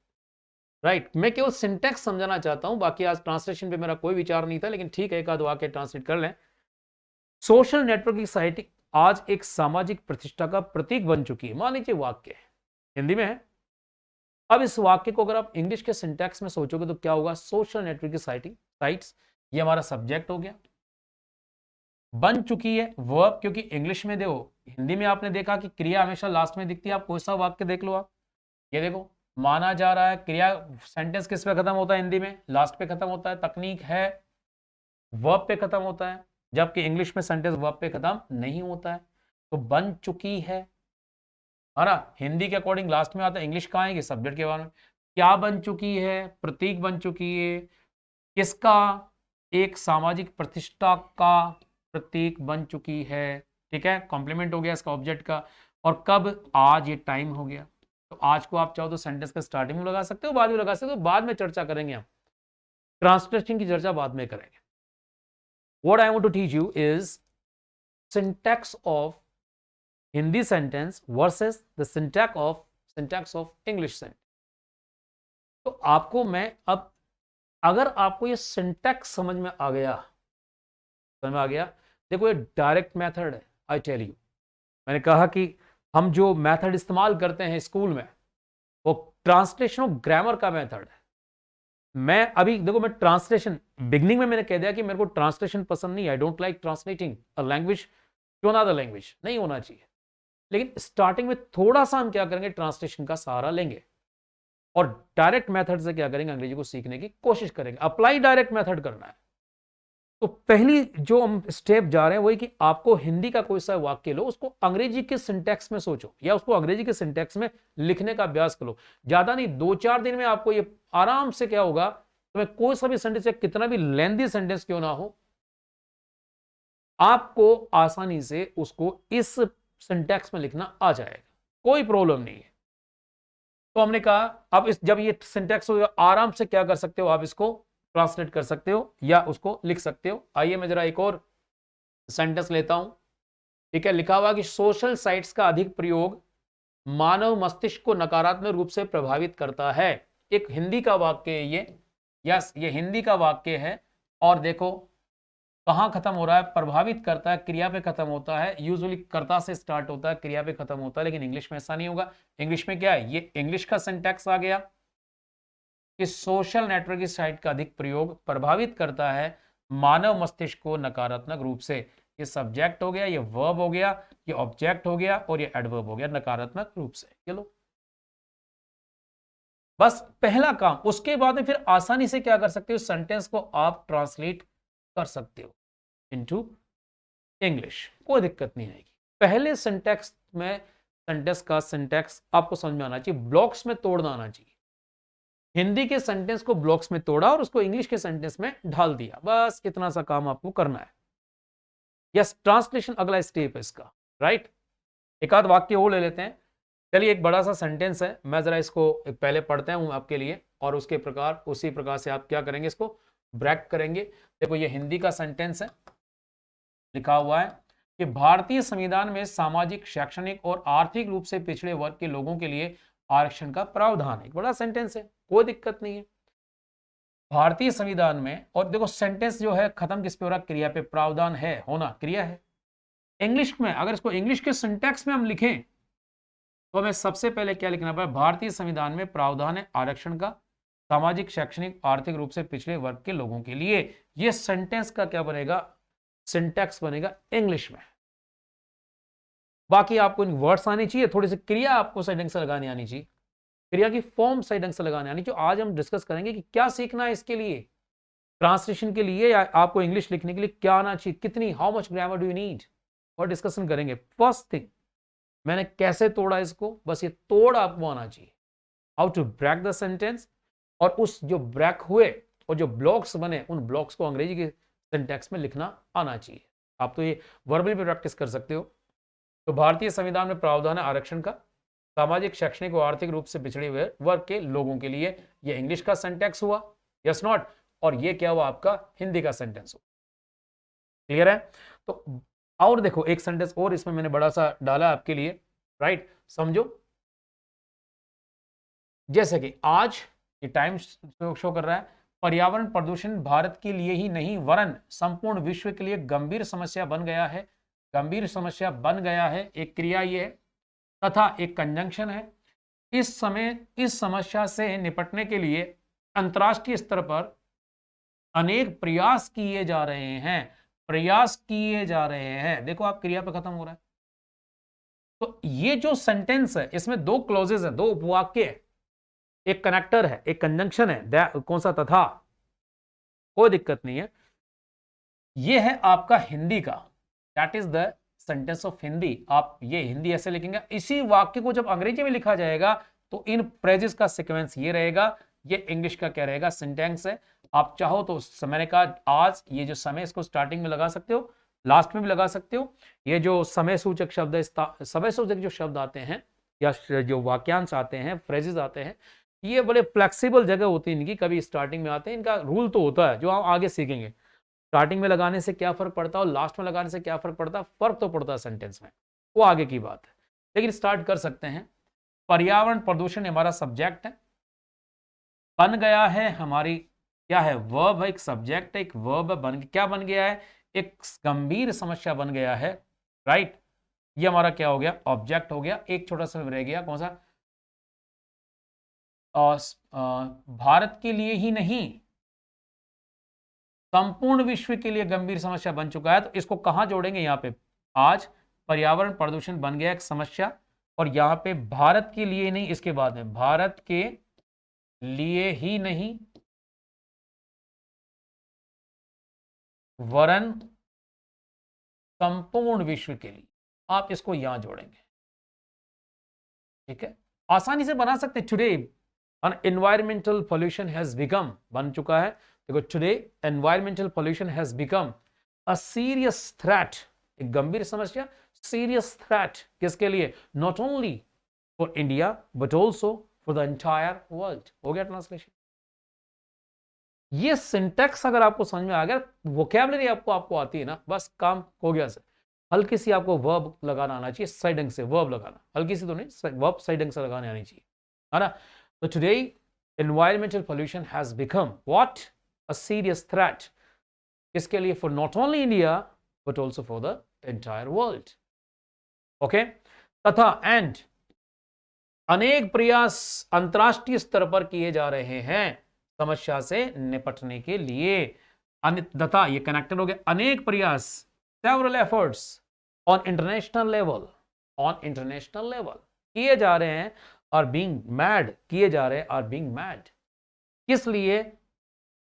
राइट, मैं केवल सिंटैक्स समझाना चाहता हूं, बाकी आज ट्रांसलेशन पे मेरा कोई विचार नहीं था, लेकिन ठीक है, एक आध वाक्य ट्रांसलेट कर लें। सोशल नेटवर्किंग साइट आज एक सामाजिक प्रतिष्ठा का प्रतीक बन चुकी है। मान लीजिए वाक्य हिंदी में है, अब इस वाक्य को अगर आप इंग्लिश के सिंटैक्स में सोचोगे तो क्या होगा, सोशल नेटवर्किंग साइट्स, ये हमारा सब्जेक्ट हो गया, बन चुकी है वर्ब, क्योंकि इंग्लिश में देखो, हिंदी में आपने देखा कि क्रिया हमेशा लास्ट में दिखती है। आप कोई सा वाक्य देख लो, आप ये देखो, माना जा रहा है, क्रिया सेंटेंस किस पे खत्म होता है, हिंदी में लास्ट पे खत्म होता है, तकनीक है वर्ब पे खत्म होता है, जबकि इंग्लिश में सेंटेंस वर्ब पे खत्म नहीं होता है। तो बन चुकी है है ना। हिंदी के अकॉर्डिंग लास्ट में आता है, इंग्लिश कहाँ है, सब्जेक्ट के बारे में क्या बन चुकी है, प्रतीक बन चुकी है, किसका, एक सामाजिक प्रतिष्ठा का प्रतीक बन चुकी है, ठीक है, कॉम्प्लीमेंट हो गया इसका ऑब्जेक्ट का, और कब, आज ये टाइम हो गया। तो आज को आप चाहो तो सेंटेंस का स्टार्टिंग में लगा सकते हो, बाद में लगा सकते हो, बाद में चर्चा करेंगे हम, ट्रांसलेशन की चर्चा बाद में करेंगे। What I want to teach you is syntax of Hindi sentence versus the syntax of English sentence. तो आपको मैं अब, अगर आपको ये सिंटैक्स समझ में आ गया, देखो ये डायरेक्ट मेथड है, आई टेल यू। मैंने कहा कि हम जो मेथड इस्तेमाल करते हैं स्कूल में वो ट्रांसलेशन ऑफ ग्रामर का मेथड है। मैं अभी देखो, मैं ट्रांसलेशन बिगनिंग में मैंने कह दिया कि मेरे को ट्रांसलेशन पसंद नहीं, I don't like translating a language to another language, नहीं होना चाहिए। लेकिन स्टार्टिंग में थोड़ा सा हम क्या करेंगे, ट्रांसलेशन का सहारा लेंगे और डायरेक्ट मेथड से क्या करेंगे, अंग्रेजी को सीखने की कोशिश करेंगे। अप्लाई डायरेक्ट मेथड करना है। तो पहली जो हम स्टेप जा रहे हैं वही कि आपको हिंदी का कोई सा वाक्य लो, उसको अंग्रेजी के सिंटैक्स में सोचो या उसको अंग्रेजी के सिंटैक्स में लिखने का अभ्यास करो। ज्यादा नहीं, 2-4 दिन में आपको ये आराम से क्या होगा, तो मैं कोई सा भी सेंटेंस या कितना भी लेंथी सेंटेंस क्यों ना हो, आपको आसानी से उसको इस सिंटैक्स में लिखना आ जाएगा, कोई प्रॉब्लम नहीं है। तो हमने कहा अब जब ये सिंटैक्स हो, आराम से क्या कर सकते हो, आप इसको ट्रांसलेट कर सकते हो या उसको लिख सकते हो। आइए मैं जरा एक और सेंटेंस लेता हूं, ठीक है। लिखा हुआ कि सोशल साइट्स का अधिक प्रयोग मानव मस्तिष्क को नकारात्मक रूप से प्रभावित करता है। एक हिंदी का वाक्य है ये, यस ये हिंदी का वाक्य है। और देखो कहां खत्म हो रहा है, प्रभावित करता है, क्रिया पे खत्म होता है। यूजुअली कर्ता से स्टार्ट होता है, क्रिया पे खत्म होता है, लेकिन इंग्लिश में ऐसा नहीं होगा। इंग्लिश में क्या है, ये इंग्लिश का सिंटैक्स आ गया कि सोशल नेटवर्क की साइट का अधिक प्रयोग प्रभावित करता है मानव मस्तिष्क को नकारात्मक रूप से। ये सब्जेक्ट हो गया, ये वर्ब हो गया, ये ऑब्जेक्ट हो गया और ये एडवर्ब हो गया, नकारात्मक रूप से। चलो बस पहला काम। उसके बाद में फिर आसानी से क्या कर सकते हो, सेंटेंस को आप ट्रांसलेट कर सकते हो इनटू इंग्लिश, कोई दिक्कत नहीं आएगी। पहले सिंटैक्स में सेंटेंस का सिंटैक्स आपको समझ में आना चाहिए, ब्लॉक्स में तोड़ना आना चाहिए। हिंदी के सेंटेंस को ब्लॉक्स में तोड़ा और उसको इंग्लिश के सेंटेंस में ढाल दिया, बस इतना सा काम आपको करना है। यस, ट्रांसलेशन अगला स्टेप है इसका, राइट। एक आध वाक्य और ले लेते हैं। चलिए एक बड़ा सा सेंटेंस है, मैं जरा इसको पहले पढ़ते हूं आपके लिए और उसी प्रकार से आप क्या करेंगे, इसको ब्रैक करेंगे। देखो ये हिंदी का सेंटेंस है, लिखा हुआ है कि भारतीय संविधान में सामाजिक, शैक्षणिक और आर्थिक रूप से पिछड़े वर्ग के लोगों के लिए आरक्षण का प्रावधान है। एक बड़ा सेंटेंस है, कोई दिक्कत नहीं है। भारतीय संविधान में, और देखो सेंटेंस जो है खत्म किस पे हो रहा, क्रिया पे। प्रावधान है, होना, क्रिया है। इंग्लिश में अगर इसको इंग्लिश के सिंटैक्स में हम लिखें तो हमें सबसे पहले क्या लिखना पड़ेगा, भारतीय संविधान में प्रावधान है आरक्षण का सामाजिक, शैक्षणिक, आर्थिक रूप से पिछड़े वर्ग के लोगों के लिए। यह सेंटेंस का क्या बनेगा, सिंटैक्स बनेगा इंग्लिश में। बाकी आपको इन वर्ड्स आनी चाहिए, थोड़ी सी क्रिया आपको सही ढंग से लगानी आनी चाहिए, क्रिया की फॉर्म सही ढंग से लगाने आनी चाहिए। आज हम डिस्कस करेंगे कि क्या सीखना है इसके लिए, ट्रांसलेशन के लिए या आपको इंग्लिश लिखने के लिए क्या आना चाहिए, कितनी, how much grammar do you need, और डिस्कशन करेंगे। फर्स्ट थिंग, मैंने कैसे तोड़ा इसको, बस ये तोड़ आपको आना चाहिए, how to break the sentence. और उस जो ब्रेक हुए और जो ब्लॉक्स बने, उन ब्लॉक्स को अंग्रेजी के सिंटैक्स में लिखना आना चाहिए। आप तो ये वर्बली भी प्रैक्टिस कर सकते हो। तो भारतीय संविधान में प्रावधान है आरक्षण का सामाजिक, शैक्षणिक और आर्थिक रूप से पिछड़े हुए वर्ग के लोगों के लिए। ये इंग्लिश का सेंटेंस हुआ, यस नॉट, और ये क्या हुआ आपका हिंदी का सेंटेंस हुआ। क्लियर है। तो और देखो एक सेंटेंस और इसमें मैंने बड़ा सा डाला आपके लिए, राइट, समझो। जैसे कि आज ये टाइम शो कर रहा है, पर्यावरण प्रदूषण भारत के लिए ही नहीं वरन संपूर्ण विश्व के लिए गंभीर समस्या बन गया है। गंभीर समस्या बन गया है, एक क्रिया ये है तथा एक कंजंक्शन है। इस समय इस समस्या से निपटने के लिए अंतर्राष्ट्रीय स्तर पर अनेक प्रयास किए जा रहे हैं, प्रयास किए जा रहे हैं। देखो आप क्रिया पे खत्म हो रहा है। तो ये जो सेंटेंस है इसमें दो क्लॉजेस है, दो उपवाक्य है, एक कनेक्टर है, एक कंजंक्शन है, कौन सा, तथा, कोई दिक्कत नहीं है। ये है आपका हिंदी का, that is the sentence of Hindi, आप ये हिंदी ऐसे लिखेंगे, इसी वाक्य को जब अंग्रेजी में लिखा जाएगा तो इन फ्रेजेस का सीक्वेंस ये रहेगा, ये इंग्लिश का क्या रहेगा, सिंटेक्स है। आप चाहो तो मैंने कहा आज ये जो समय, इसको स्टार्टिंग में लगा सकते हो, लास्ट में भी लगा सकते हो। ये जो समय सूचक शब्द है, समय सूचक जो शब्द आते हैं या जो वाक्यांश आते हैं, फ्रेजेस आते हैं, ये बड़े फ्लेक्सिबल जगह होती है इनकी, कभी स्टार्टिंग में आते हैं, इनका रूल तो होता है जो आप आगे सीखेंगे। स्टार्टिंग में लगाने से क्या फर्क पड़ता है और लास्ट में लगाने से क्या फर्क पड़ता है, फर्क तो पड़ता है सेंटेंस में, वो आगे की बात है। लेकिन स्टार्ट कर सकते हैं। पर्यावरण प्रदूषण हमारा सब्जेक्ट है, बन गया है हमारी, क्या है, वर्ब है, एक सब्जेक्ट है, एक वर्ब है, क्या बन गया है, एक गंभीर समस्या बन गया है, राइट। ये हमारा क्या हो गया, ऑब्जेक्ट हो गया। एक छोटा सा रह गया, कौन सा, भारत के लिए ही नहीं संपूर्ण विश्व के लिए गंभीर समस्या बन चुका है। तो इसको कहां जोड़ेंगे, यहां पे आज पर्यावरण प्रदूषण बन गया एक समस्या, और यहां पे भारत के लिए नहीं, इसके बाद में भारत के लिए ही नहीं वरन संपूर्ण विश्व के लिए, आप इसको यहां जोड़ेंगे, ठीक है। आसानी से बना सकते। Today N environmental pollution has become, बन चुका है, देखो, today environmental pollution has become a serious threat, एक गंभीर समस्या, सीरियस थ्रेट किसके लिए, not only for India but also for the entire world. हो गया ट्रांसलेशन। ये सिंटेक्स अगर आपको समझ में आ गया, वोकैबुलरी आपको आती है ना, बस काम हो गया सर। हल्की सी आपको वर्ब लगाना आना चाहिए, सही ढंग से वर्ब लगाना, हल्की सी तो नहीं, वर्ब सही ढंग से लगाने आनी चाहिए, है ना। तो today environmental pollution has become what, a serious threat, इसके लिए, for not only India but also for the entire world. Okay, तथा एंड अनेक प्रयास अंतरराष्ट्रीय स्तर पर किए जा रहे हैं समस्या से निपटने के लिए। तथा ये कनेक्टेड हो गया, अनेक प्रयास, several efforts on international level किए जा रहे हैं, और बीइंग मैड, किए जा रहे हैं, और बीइंग मैड, किस लिए,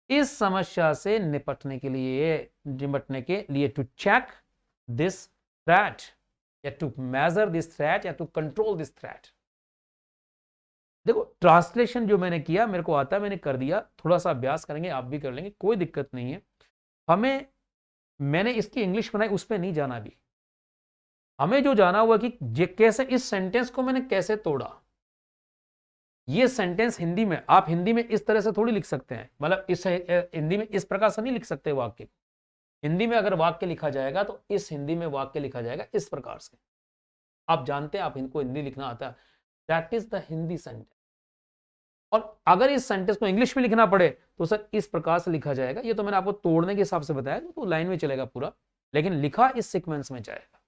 इस समस्या से निपटने के लिए टू चेक दिस थ्रेट, या टू मेजर दिस थ्रेट, या टू कंट्रोल दिस थ्रेट। देखो, ट्रांसलेशन जो मैंने किया, मेरे को आता है, मैंने कर दिया, थोड़ा सा अभ्यास करेंगे, आप भी कर लेंगे, कोई दिक्कत नहीं है। मैंने इसकी इंग्लिश बनाई, उस पर नहीं जाना भी, हमें जो जाना हुआ कि कैसे इस सेंटेंस को मैंने कैसे तोड़ा। ये सेंटेंस हिंदी में, आप हिंदी में इस तरह से थोड़ी लिख सकते हैं, मतलब इस हिंदी में इस प्रकार से नहीं लिख सकते वाक्य। हिंदी में अगर वाक्य लिखा जाएगा तो इस हिंदी में वाक्य लिखा जाएगा इस प्रकार से। आप जानते हैं, आप इनको हिंदी लिखना आता है, that is the Hindi sentence. और अगर इस सेंटेंस को इंग्लिश में लिखना पड़े तो सर इस प्रकार से लिखा जाएगा। ये तो मैंने आपको तोड़ने के हिसाब से बताया, तो लाइन में चलेगा पूरा, लेकिन लिखा इस सीक्वेंस में जाएगा।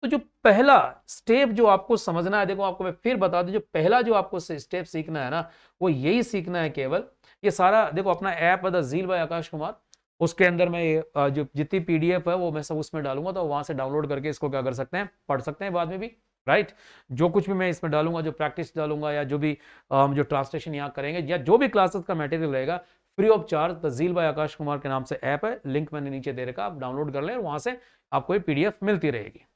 तो जो पहला स्टेप जो आपको समझना है, देखो आपको मैं फिर बता दूं, जो पहला जो आपको स्टेप सीखना है ना, वो यही सीखना है केवल। ये सारा देखो अपना ऐप है the zeal by Akash Kumar, उसके अंदर मैं जो जितनी पीडीएफ है वो मैं सब उसमें डालूंगा, तो वहां से डाउनलोड करके इसको क्या कर सकते हैं, पढ़ सकते हैं बाद में भी, राइट। जो कुछ भी मैं इसमें डालूंगा, जो प्रैक्टिस डालूंगा, या जो भी जो ट्रांसलेशन यहाँ करेंगे, या जो भी क्लासेस का मटेरियल रहेगा, free of charge the zeal by Akash Kumar के नाम से ऐप है, लिंक मैंने नीचे दे रखा, आप डाउनलोड कर लें, वहां से आपको ये पीडीएफ मिलती रहेगी।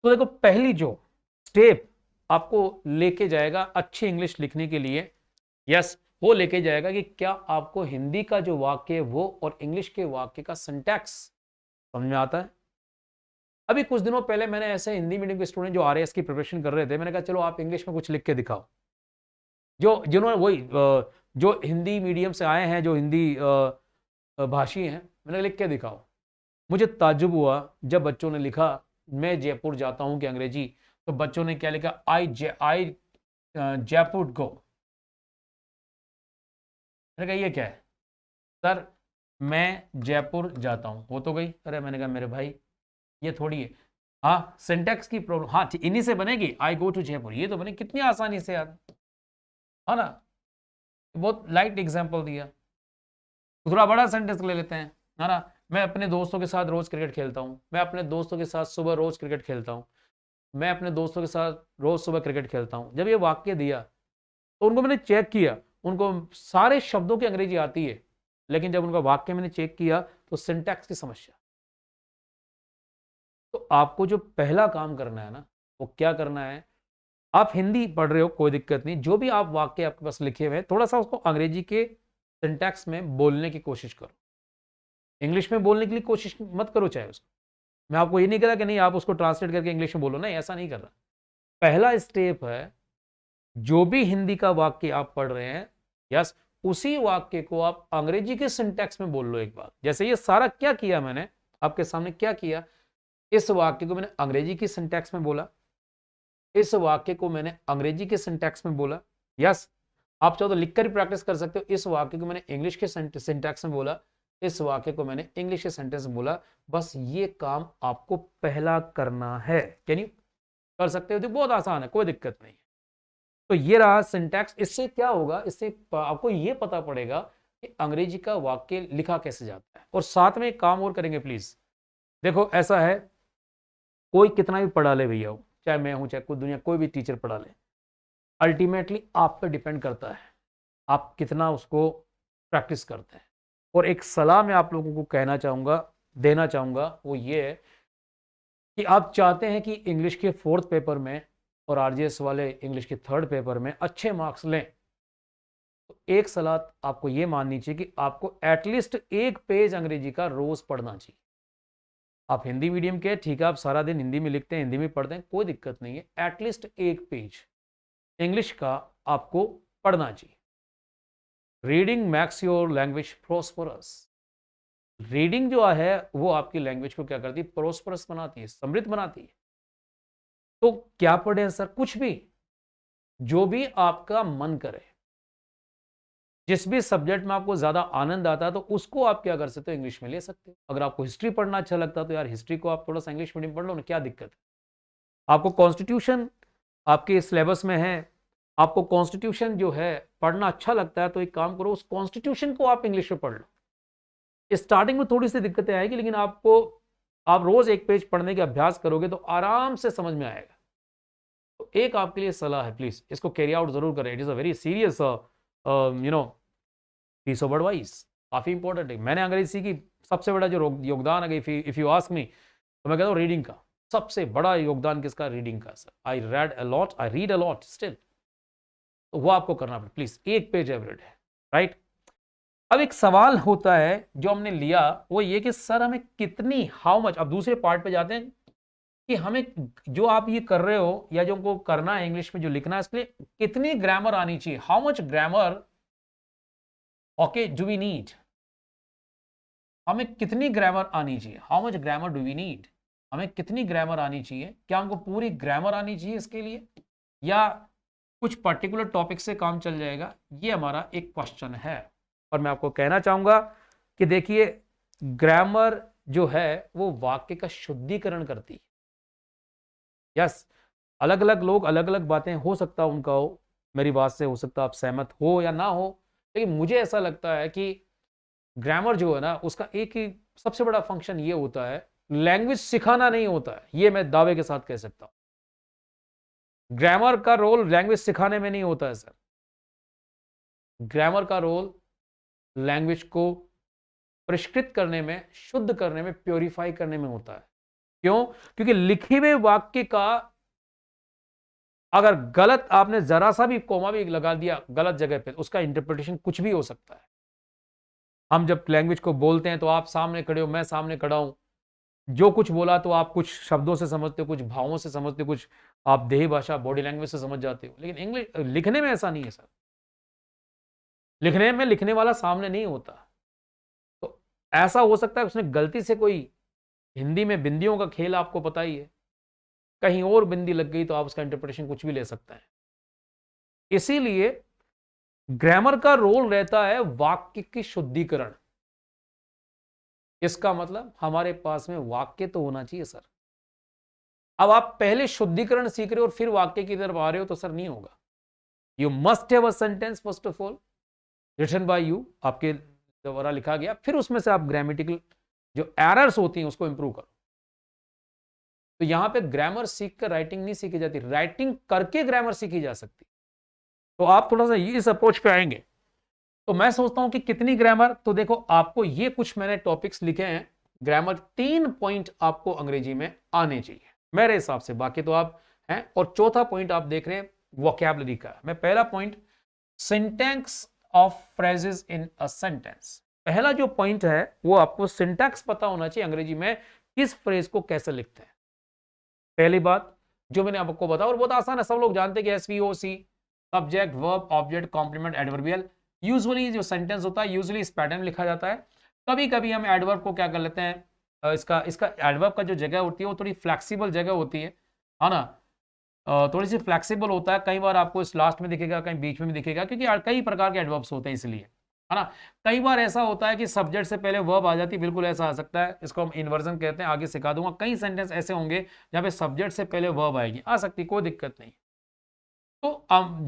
तो देखो, पहली जो स्टेप आपको लेके जाएगा अच्छी इंग्लिश लिखने के लिए, यस, वो लेके जाएगा कि क्या आपको हिंदी का जो वाक्य है वो और इंग्लिश के वाक्य का सिंटैक्स समझ में आता है। अभी कुछ दिनों पहले मैंने ऐसे हिंदी मीडियम के स्टूडेंट जो आरएएस की प्रिपरेशन कर रहे थे, मैंने कहा चलो आप इंग्लिश में कुछ लिख के दिखाओ, जिन्होंने वही जो हिंदी मीडियम से आए हैं, जो हिंदी भाषी हैं, मैंने लिख के दिखाओ। मुझे ताज्जुब हुआ जब बच्चों ने लिखा मैं जयपुर जाता हूं कि अंग्रेजी, तो बच्चों ने क्या लिखा, आई जयपुर गो। मैंने कहा ये क्या है सर, मैं जयपुर जाता हूं, वो तो गई। अरे मैंने कहा मेरे भाई ये थोड़ी है, हाँ सिंटैक्स की प्रॉब्लम, हाँ इन्हीं से बनेगी, आई गो टू जयपुर, ये तो बने कितनी आसानी से यार, है ना। बहुत लाइट एग्जाम्पल दिया, थोड़ा बड़ा सेंटेंस ले लेते हैं, है ना। मैं अपने दोस्तों के साथ रोज क्रिकेट खेलता हूँ, मैं अपने दोस्तों के साथ सुबह रोज क्रिकेट खेलता हूँ, मैं अपने दोस्तों के साथ रोज सुबह क्रिकेट खेलता हूँ। जब ये वाक्य दिया तो उनको मैंने चेक किया, उनको सारे शब्दों की अंग्रेजी आती है, लेकिन जब उनका वाक्य मैंने चेक किया तो सिंटैक्स की समस्या, तो आपको जो पहला काम करना है ना, वो क्या करना है, आप हिंदी पढ़ रहे हो कोई दिक्कत नहीं, जो भी आप वाक्य आपके पास लिखे हुए हैं थोड़ा सा उसको अंग्रेजी के सिंटैक्स में बोलने की कोशिश करो। इंग्लिश में बोलने के लिए कोशिश मत करो चाहे उसको, मैं आपको ये नहीं कह रहा कि नहीं आप उसको ट्रांसलेट करके इंग्लिश में बोलो, नहीं ऐसा नहीं कर रहा। पहला स्टेप है, जो भी हिंदी का वाक्य आप पढ़ रहे हैं, यस, उसी वाक्य को आप अंग्रेजी के सिंटैक्स में बोल लो एक बार। जैसे ये सारा क्या किया मैंने आपके सामने, क्या किया, इस वाक्य को मैंने अंग्रेजी की सिंटैक्स में बोला, इस वाक्य को मैंने अंग्रेजी के सिंटैक्स में बोला, यस। आप चाहो तो लिखकर ही प्रैक्टिस कर सकते हो, इस वाक्य को मैंने इंग्लिश के सिंटैक्स में बोला, इस वाक्य को मैंने इंग्लिश के सेंटेंस में बोला। बस ये काम आपको पहला करना है। कैन यू कर सकते हो? तो बहुत आसान है, कोई दिक्कत नहीं है। तो ये रहा सिंटैक्स। इससे क्या होगा, इससे आपको ये पता पड़ेगा कि अंग्रेजी का वाक्य लिखा कैसे जाता है। और साथ में एक काम और करेंगे प्लीज, देखो ऐसा है, कोई कितना भी पढ़ा ले भैया, चाहे मैं हूं चाहे कोई दुनिया कोई भी टीचर पढ़ा ले, अल्टीमेटली आप पे डिपेंड करता है आप कितना उसको प्रैक्टिस करते हैं। और एक सलाह मैं आप लोगों को कहना चाहूंगा, देना चाहूंगा, वो ये है कि आप चाहते हैं कि इंग्लिश के 4th पेपर में और आरजीएस वाले इंग्लिश के 3rd पेपर में अच्छे मार्क्स लें, तो एक सलाह आपको ये माननी चाहिए कि आपको एटलीस्ट एक पेज अंग्रेजी का रोज पढ़ना चाहिए। आप हिंदी मीडियम के, ठीक है, आप सारा दिन हिंदी में लिखते हैं, हिंदी में पढ़ते हैं, कोई दिक्कत नहीं है, एटलीस्ट एक पेज इंग्लिश का आपको पढ़ना चाहिए। Reading max your language prosperous. Reading जो है वो आपकी लैंग्वेज को क्या करती है, प्रोस्परस बनाती है, समृद्ध बनाती है। तो क्या पढ़े सर? कुछ भी, जो भी आपका मन करे, जिस भी सब्जेक्ट में आपको ज्यादा आनंद आता है तो उसको आप क्या कर सकते हो, इंग्लिश में ले सकते हो। अगर आपको हिस्ट्री पढ़ना अच्छा लगता है तो यार हिस्ट्री को आप थोड़ा सा इंग्लिश मीडियम पढ़ लो ना, क्या दिक्कत है। आपको कॉन्स्टिट्यूशन आपके सिलेबस में है, आपको कॉन्स्टिट्यूशन जो है पढ़ना अच्छा लगता है, तो एक काम करो, उस कॉन्स्टिट्यूशन को आप इंग्लिश में पढ़ लो। स्टार्टिंग में थोड़ी सी दिक्कतें आएगी, लेकिन आपको, आप रोज एक पेज पढ़ने के अभ्यास करोगे तो आराम से समझ में आएगा। तो एक आपके लिए सलाह है, प्लीज इसको कैरी आउट जरूर करें। It is a very serious piece of advice, काफी इंपॉर्टेंट है। मैंने अंग्रेजी सीखी, सबसे बड़ा जो योगदान है, इफ यू आस्क मी, तो मैं कहता हूँ रीडिंग का सबसे बड़ा योगदान किसका, रीडिंग का। Sir I read a lot, I read a lot still. तो वो आपको करना पड़ेगा, प्लीज एक पेज एवरीडे, राइट। अब एक सवाल होता है जो हमने लिया, वो ये कि सर हमें कितनी, हाउ मच, अब दूसरे पार्ट पे जाते हैं कि हमें जो आप ये कर रहे हो या जो हमको करना है इंग्लिश में जो लिखना है, इसके लिए कितनी ग्रामर आनी चाहिए, how much grammar okay do we need, हमें कितनी ग्रामर आनी चाहिए, how much grammar do we need, हमें कितनी ग्रामर आनी चाहिए, क्या हमको पूरी ग्रामर आनी चाहिए इसके लिए, या कुछ पर्टिकुलर टॉपिक से काम चल जाएगा, ये हमारा एक क्वेश्चन है। और मैं आपको कहना चाहूंगा कि देखिए, ग्रामर जो है वो वाक्य का शुद्धिकरण करती है। यस, अलग अलग लोग अलग अलग बातें, हो सकता है उनका हो, मेरी बात से हो सकता है आप सहमत हो या ना हो, लेकिन मुझे ऐसा लगता है कि ग्रामर जो है ना, उसका एक ही सबसे बड़ा फंक्शन ये होता है, लैंग्वेज सिखाना नहीं होता है, ये मैं दावे के साथ कह सकता हूं। ग्रामर का रोल लैंग्वेज सिखाने में नहीं होता है सर, ग्रामर का रोल लैंग्वेज को परिष्कृत करने में, शुद्ध करने में, प्योरीफाई करने में होता है। क्यों? क्योंकि लिखे हुए वाक्य का अगर गलत आपने जरा सा भी कोमा भी लगा दिया गलत जगह पे, उसका इंटरप्रिटेशन कुछ भी हो सकता है। हम जब लैंग्वेज को बोलते हैं तो आप सामने खड़े हो, मैं सामने खड़ा हूं, जो कुछ बोला तो आप कुछ शब्दों से समझते हो, कुछ भावों से समझते हो, कुछ आप देही भाषा बॉडी लैंग्वेज से समझ जाते हो, लेकिन इंग्लिश लिखने में ऐसा नहीं है सर। लिखने में लिखने वाला सामने नहीं होता। तो ऐसा हो सकता है उसने गलती से कोई, हिंदी में बिंदियों का खेल आपको पता ही है, कहीं और बिंदी लग गई तो आप उसका इंटरप्रिटेशन कुछ भी ले सकते हैं। इसीलिए ग्रामर का रोल रहता है वाक्य की शुद्धिकरण। इसका मतलब हमारे पास में वाक्य तो होना चाहिए सर। अब आप पहले शुद्धिकरण सीख रहे हो और फिर वाक्य की तरफ आ रहे हो तो सर नहीं होगा। You must have a sentence first of all written by you, आपके द्वारा लिखा गया, फिर उसमें से आप ग्रामेटिकल जो एरर्स होती हैं उसको इंप्रूव करो। तो यहां पे ग्रामर सीख कर राइटिंग नहीं सीखी जाती, राइटिंग करके ग्रामर सीखी जा सकती। तो आप थोड़ा सा इस अप्रोच पे आएंगे तो मैं सोचता हूं कि कितनी ग्रामर, तो देखो आपको ये कुछ मैंने टॉपिक्स लिखे हैं ग्रामर 3 पॉइंट आपको अंग्रेजी में आने चाहिए मेरे हिसाब से, बाकी तो आप हैं। और चौथा पॉइंट आप देख रहे हैं वोकैबुलरी का। मैं पहला point syntax of phrases in a sentence, पहला जो पॉइंट है वो आपको सिंटैक्स पता होना चाहिए अंग्रेजी में किस फ्रेज को कैसे लिखते हैं। पहली बात जो मैंने आपको बताया, और बहुत आसान है, सब लोग जानते हैं कि SVOC, subject verb object complement adverbial. Usually जो सेंटेंस होता है यूजुअली इस पैटर्न में लिखा जाता है। कभी कभी हम एडवर्ब को क्या कर लेते हैं, इसका इसका एडवर्ब का जो जगह होती है वो थोड़ी फ्लेक्सिबल जगह होती है ना, थोड़ी सी फ्लेक्सिबल होता है। कई बार आपको इस लास्ट में दिखेगा, कहीं बीच में भी दिखेगा, क्योंकि कई प्रकार के एडवर्ब्स होते हैं इसलिए, है ना। कई बार ऐसा होता है कि सब्जेक्ट से पहले वर्ब आ जाती है, बिल्कुल ऐसा आ सकता है, इसको हम इन्वर्जन कहते हैं, आगे सिखा दूंगा। कई सेंटेंस ऐसे होंगे जहां पे सब्जेक्ट से पहले वर्ब आएगी, आ सकती, कोई दिक्कत नहीं। तो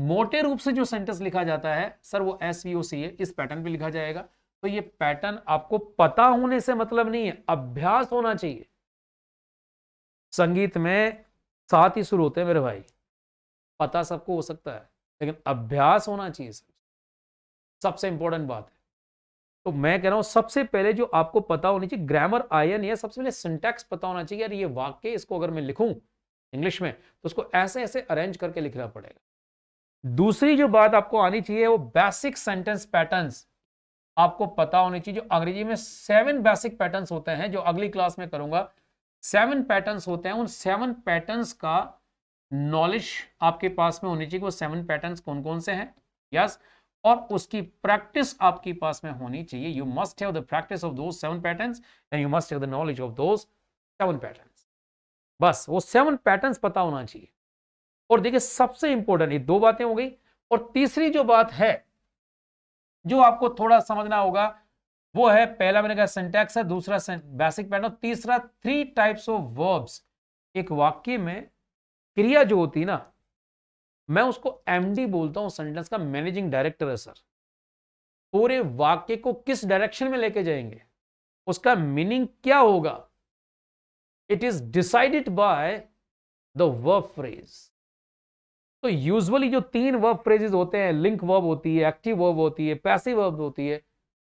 मोटे रूप से जो सेंटेंस लिखा जाता है सर वो एसवीओसी है, इस पैटर्न पे लिखा जाएगा। तो ये पैटर्न आपको पता होने से मतलब नहीं है, अभ्यास होना चाहिए। संगीत में साथ ही शुरू होते हैं मेरे भाई, पता सबको हो सकता है लेकिन अभ्यास होना चाहिए सर, सबसे इंपॉर्टेंट बात है। तो मैं कह रहा हूं सबसे पहले जो आपको पता होनी चाहिए ग्रामर आया नहीं है, सबसे पहले सिंटैक्स पता होना चाहिए। यार ये वाक्य इसको अगर मैं लिखूं इंग्लिश में तो उसको ऐसे ऐसे अरेंज करके लिखना पड़ेगा। दूसरी जो बात आपको आनी चाहिए वो बेसिक सेंटेंस पैटर्न्स आपको पता होनी चाहिए। जो अंग्रेजी में 7 बेसिक पैटर्न्स होते हैं, जो अगली क्लास में करूंगा, 7 पैटर्न्स होते हैं। उन 7 पैटर्न्स का नॉलेज आपके पास में होनी चाहिए। वो 7 पैटर्न्स कौन कौन से हैं, यस, और उसकी प्रैक्टिस आपके पास में होनी चाहिए। You must have the practice of those 7 patterns and you must have the knowledge of those 7 patterns. बस वो 7 पैटर्न्स पता होना चाहिए। और देखिए सबसे इंपॉर्टेंट ये 2 बातें हो गई, और तीसरी जो बात है जो आपको थोड़ा समझना होगा वो है, पहला मैंने कहा सिंटैक्स है, दूसरा बेसिक पैटर्न, तीसरा 3 टाइप्स ऑफ वर्ब्स। एक वाक्य में क्रिया जो होती है ना, मैं उसको एमडी बोलता हूं, सेंटेंस का मैनेजिंग डायरेक्टर है सर। पूरे वाक्य को किस डायरेक्शन में लेके जाएंगे, उसका मीनिंग क्या होगा, it is decided by the verb phrase. तो यूजुअली जो 3 वर्ब फ्रेजेस होते हैं, लिंक वर्ब होती है, एक्टिव वर्ब होती है, पैसिव वर्ब होती है,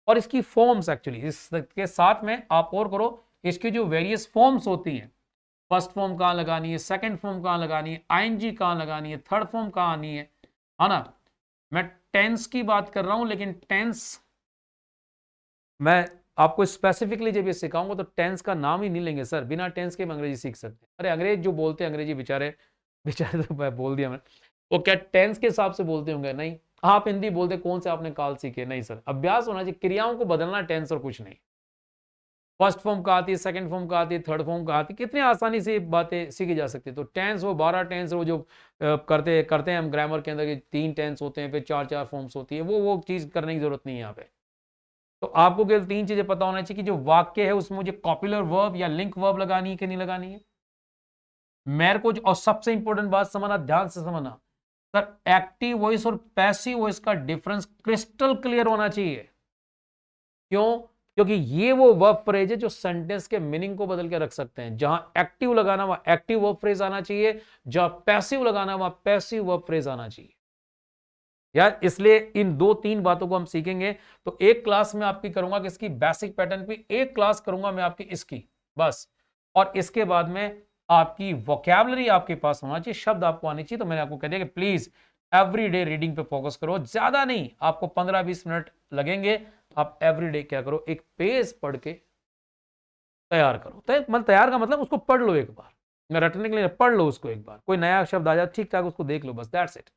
और इसकी फॉर्म्स एक्चुअली इसके साथ में आप और करो, इसकी जो वेरियस फॉर्म्स होती हैं, फर्स्ट फॉर्म कहां लगानी है, सेकंड फॉर्म कहां लगानी है, आईएनजी कहां लगानी है, थर्ड फॉर्म कहां आनी है ना। मैं टेंस की बात कर रहा हूं, लेकिन टेंस मैं आपको स्पेसिफिकली जब ये सिखाऊंगा तो टेंस का नाम ही नहीं लेंगे सर, बिना टेंस के हम अंग्रेजी सीख सकते हैं। अरे अंग्रेज जो बोलते हैं अंग्रेजी बेचारे बेचारे तो मैं बोल दिया, मैं वो क्या टेंस के हिसाब से बोलते होंगे? नहीं। आप हिंदी बोलते, कौन से आपने काल सीखे? नहीं सर, अभ्यास होना चाहिए, क्रियाओं को बदलना, टेंस और कुछ नहीं। फर्स्ट फॉर्म का आती है, सेकंड फॉर्म का आती है, थर्ड फॉर्म का आती है, कितनी आसानी से बातें सीखी जा सकती है। तो टेंस वो 12 टेंस वो जो करते करते हैं हम ग्रामर के अंदर, 3 टेंस होते हैं, फिर 4 फॉर्म्स होती है, वो चीज करने की जरूरत नहीं है यहाँ पे। तो आपको केवल 3 चीजें पता होना चाहिए कि जो वाक्य है उसमें मुझे कॉपुलर वर्ब या लिंक वर्ब लगानी है कि नहीं लगानी है मेरे को। और सबसे इंपॉर्टेंट बात समझना, ध्यान से समझना सर, एक्टिव वॉइस और पैसिव वॉइस का डिफरेंस क्रिस्टल क्लियर होना चाहिए। क्यों? क्योंकि ये वो वर्ब फ्रेज है जो सेंटेंस के मीनिंग को बदल के रख सकते हैं। जहां एक्टिव लगाना वहां एक्टिव वर्ब फ्रेज आना चाहिए, जहां पैसिव लगाना वहां पैसिव वर्ब फ्रेज आना चाहिए यार। इसलिए इन 2-3 बातों को हम सीखेंगे। तो एक क्लास में आपकी करूंगा कि इसकी बेसिक पैटर्न की, एक क्लास करूंगा मैं आपकी इसकी, बस। और इसके बाद में आपकी वोकैबुलरी आपके पास होना चाहिए, शब्द आपको आने चाहिए। तो मैंने आपको कह दिया कि प्लीज एवरीडे रीडिंग पे फोकस करो, ज्यादा नहीं, आपको 15-20 मिनट लगेंगे। आप एवरीडे क्या करो, एक पेज पढ़ के तैयार करो। मतलब तैयार का मतलब उसको पढ़ लो एक बार, मैं रटने के लिए पढ़ लो उसको एक बार, कोई नया शब्द आ जाए ठीक ठाक उसको देख लो, बस दैट्स इट।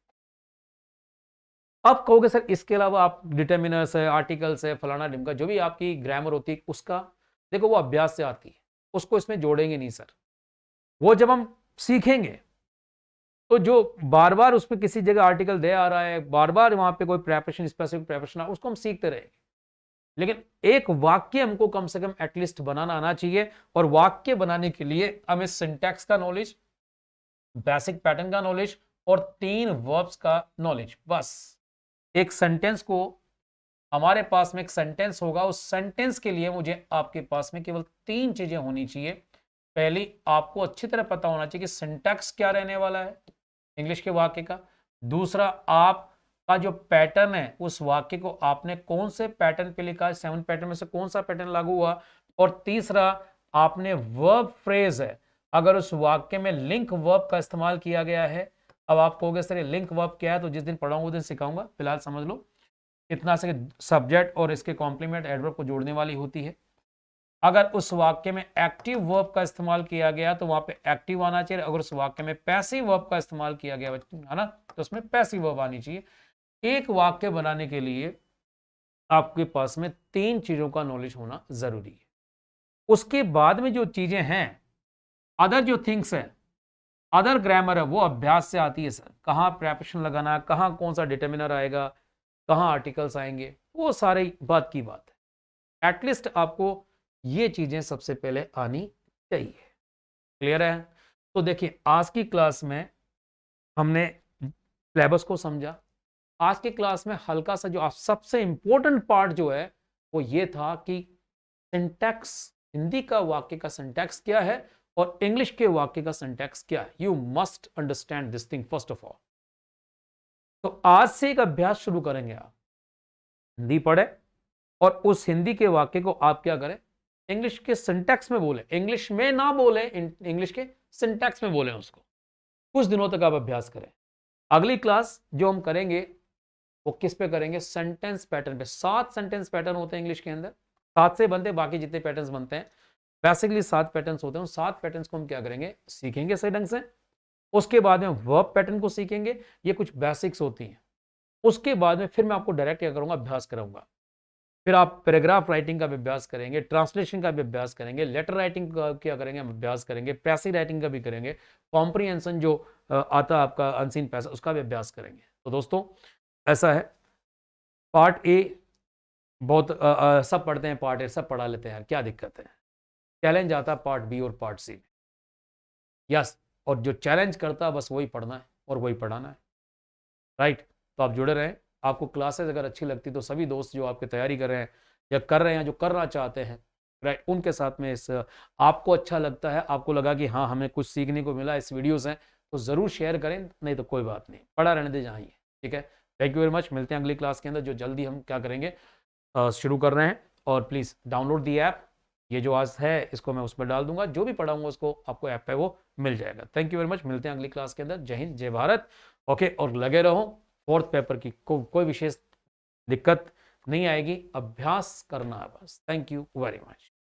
अब कहोगे सर इसके अलावा आप डिटर्मिनर्स है, आर्टिकल्स है, फलाना ढिमका, जो भी आपकी ग्रामर होती है उसका देखो, वो अभ्यास से आती है, उसको इसमें जोड़ेंगे नहीं सर। वो जब हम सीखेंगे तो जो बार बार उसमें किसी जगह आर्टिकल दे आ रहा है, बार बार वहां पे कोई प्रेपरेशन, स्पेसिफिक प्रेपरेशन, उसको हम सीखते रहेंगे। लेकिन एक वाक्य हमको कम से कम एटलीस्ट बनाना आना चाहिए। और वाक्य बनाने के लिए हमें सिंटैक्स का नॉलेज, बेसिक पैटर्न का नॉलेज और 3 वर्ब्स का नॉलेज, बस। एक सेंटेंस को, हमारे पास में एक सेंटेंस होगा, उस सेंटेंस के लिए मुझे आपके पास में केवल 3 चीजें होनी चाहिए। पहली, आपको अच्छी तरह पता होना चाहिए कि सिंटैक्स क्या रहने वाला है इंग्लिश के वाक्य का। दूसरा, आप का जो पैटर्न है, उस वाक्य को आपने कौन से पैटर्न पे लिखा है, 7 पैटर्न में से कौन सा पैटर्न लागू हुआ। और तीसरा, आपने वर्ब फ्रेज है, अगर उस वाक्य में लिंक वर्ब का इस्तेमाल किया गया है। अब आप कहोगे सर ये लिंक वर्ब क्या है, तो जिस दिन पढ़ाऊंगा उस दिन सिखाऊंगा, फिलहाल समझ लो इतना से सब्जेक्ट और इसके कॉम्प्लीमेंट एडवर्ब को जोड़ने वाली होती है। अगर उस वाक्य में एक्टिव वर्ब का इस्तेमाल किया गया तो वहां पे एक्टिव आना चाहिए। अगर उस वाक्य में पैसिव वर्ब का इस्तेमाल किया गया है ना, तो उसमें पैसिव वर्ब आनी चाहिए। एक वाक्य बनाने के लिए आपके पास में 3 चीजों का नॉलेज होना जरूरी है। उसके बाद में जो चीजें हैं, अदर जो थिंग्स है, अदर ग्रामर है, वो अभ्यास से आती है सर। कहां प्रेपोजिशन लगाना, कहां कौन सा डिटर्मिनर आएगा, कहां आर्टिकल्स आएंगे, वो सारी बात की बात है। एटलीस्ट आपको ये चीजें सबसे पहले आनी चाहिए। क्लियर है? तो देखिए, आज की क्लास में हमने सिलेबस को समझा। आज की क्लास में हल्का सा जो सबसे इंपॉर्टेंट पार्ट जो है वो ये था कि सिंटैक्स, हिंदी का वाक्य का सिंटैक्स क्या है और इंग्लिश के वाक्य का सिंटैक्स क्या है। You must understand this thing first of all. तो आज से एक अभ्यास शुरू करेंगे। आप हिंदी पढ़े और उस हिंदी के वाक्य को आप क्या करें, इंग्लिश के सिंटैक्स में बोले। इंग्लिश में ना बोले, इंग्लिश के सिंटैक्स में बोले उसको। कुछ दिनों तक आप अभ्यास करें। अगली क्लास जो हम करेंगे वो किस पे करेंगे, सेंटेंस पैटर्न पे। 7 सेंटेंस पैटर्न होते हैं इंग्लिश के अंदर, 7 से बनते हैं, बाकी जितने पैटर्न्स बनते हैं बेसिकली 7 पैटर्न्स होते हैं। 7 पैटर्न्स को हम क्या करेंगे, सीखेंगे सही ढंग से। उसके बाद में वर्ब पैटर्न को सीखेंगे, ये कुछ बेसिक्स होती हैं। उसके बाद में फिर मैं आपको डायरेक्ट क्या करूंगा, अभ्यास कराऊंगा। फिर आप पैराग्राफ राइटिंग का भी अभ्यास करेंगे, ट्रांसलेशन का भी अभ्यास करेंगे, लेटर राइटिंग का क्या करेंगे, हम अभ्यास करेंगे, पैसिव राइटिंग का भी करेंगे, कॉम्प्रिहेंशन जो आता है आपका अनसीन पैसा, उसका भी अभ्यास करेंगे। तो दोस्तों ऐसा है, पार्ट ए बहुत सब पढ़ते हैं, पार्ट ए सब पढ़ा लेते हैं, क्या दिक्कत है। चैलेंज आता है पार्ट बी और पार्ट सी में, यस। और जो चैलेंज करता है बस वही पढ़ना है और वही पढ़ाना है, राइट। तो आप जुड़े रहें। आपको क्लासेस अगर अच्छी लगती तो सभी दोस्त जो आपकी तैयारी कर रहे हैं या कर रहे हैं, जो करना चाहते हैं, राइट, उनके साथ में इस आपको अच्छा लगता है, आपको लगा कि हाँ हमें कुछ सीखने को मिला इस वीडियो से, तो ज़रूर शेयर करें। नहीं तो कोई बात नहीं, पढ़ा रहने दे जहाँ ही है, ठीक है। Thank you very much. मिलते हैं अगली क्लास के अंदर, जो जल्दी हम क्या करेंगे शुरू कर रहे हैं। और प्लीज़ डाउनलोड दी ऐप, ये जो आज है इसको मैं उसमें डाल दूंगा, जो भी पढ़ाऊंगा उसको आपको ऐप पे वो मिल जाएगा। Thank you very much. मिलते हैं अगली क्लास के अंदर। जय हिंद, जय भारत। ओके, और लगे रहो। 4th पेपर की कोई विशेष दिक्कत नहीं आएगी, अभ्यास करना है बस। Thank you very much.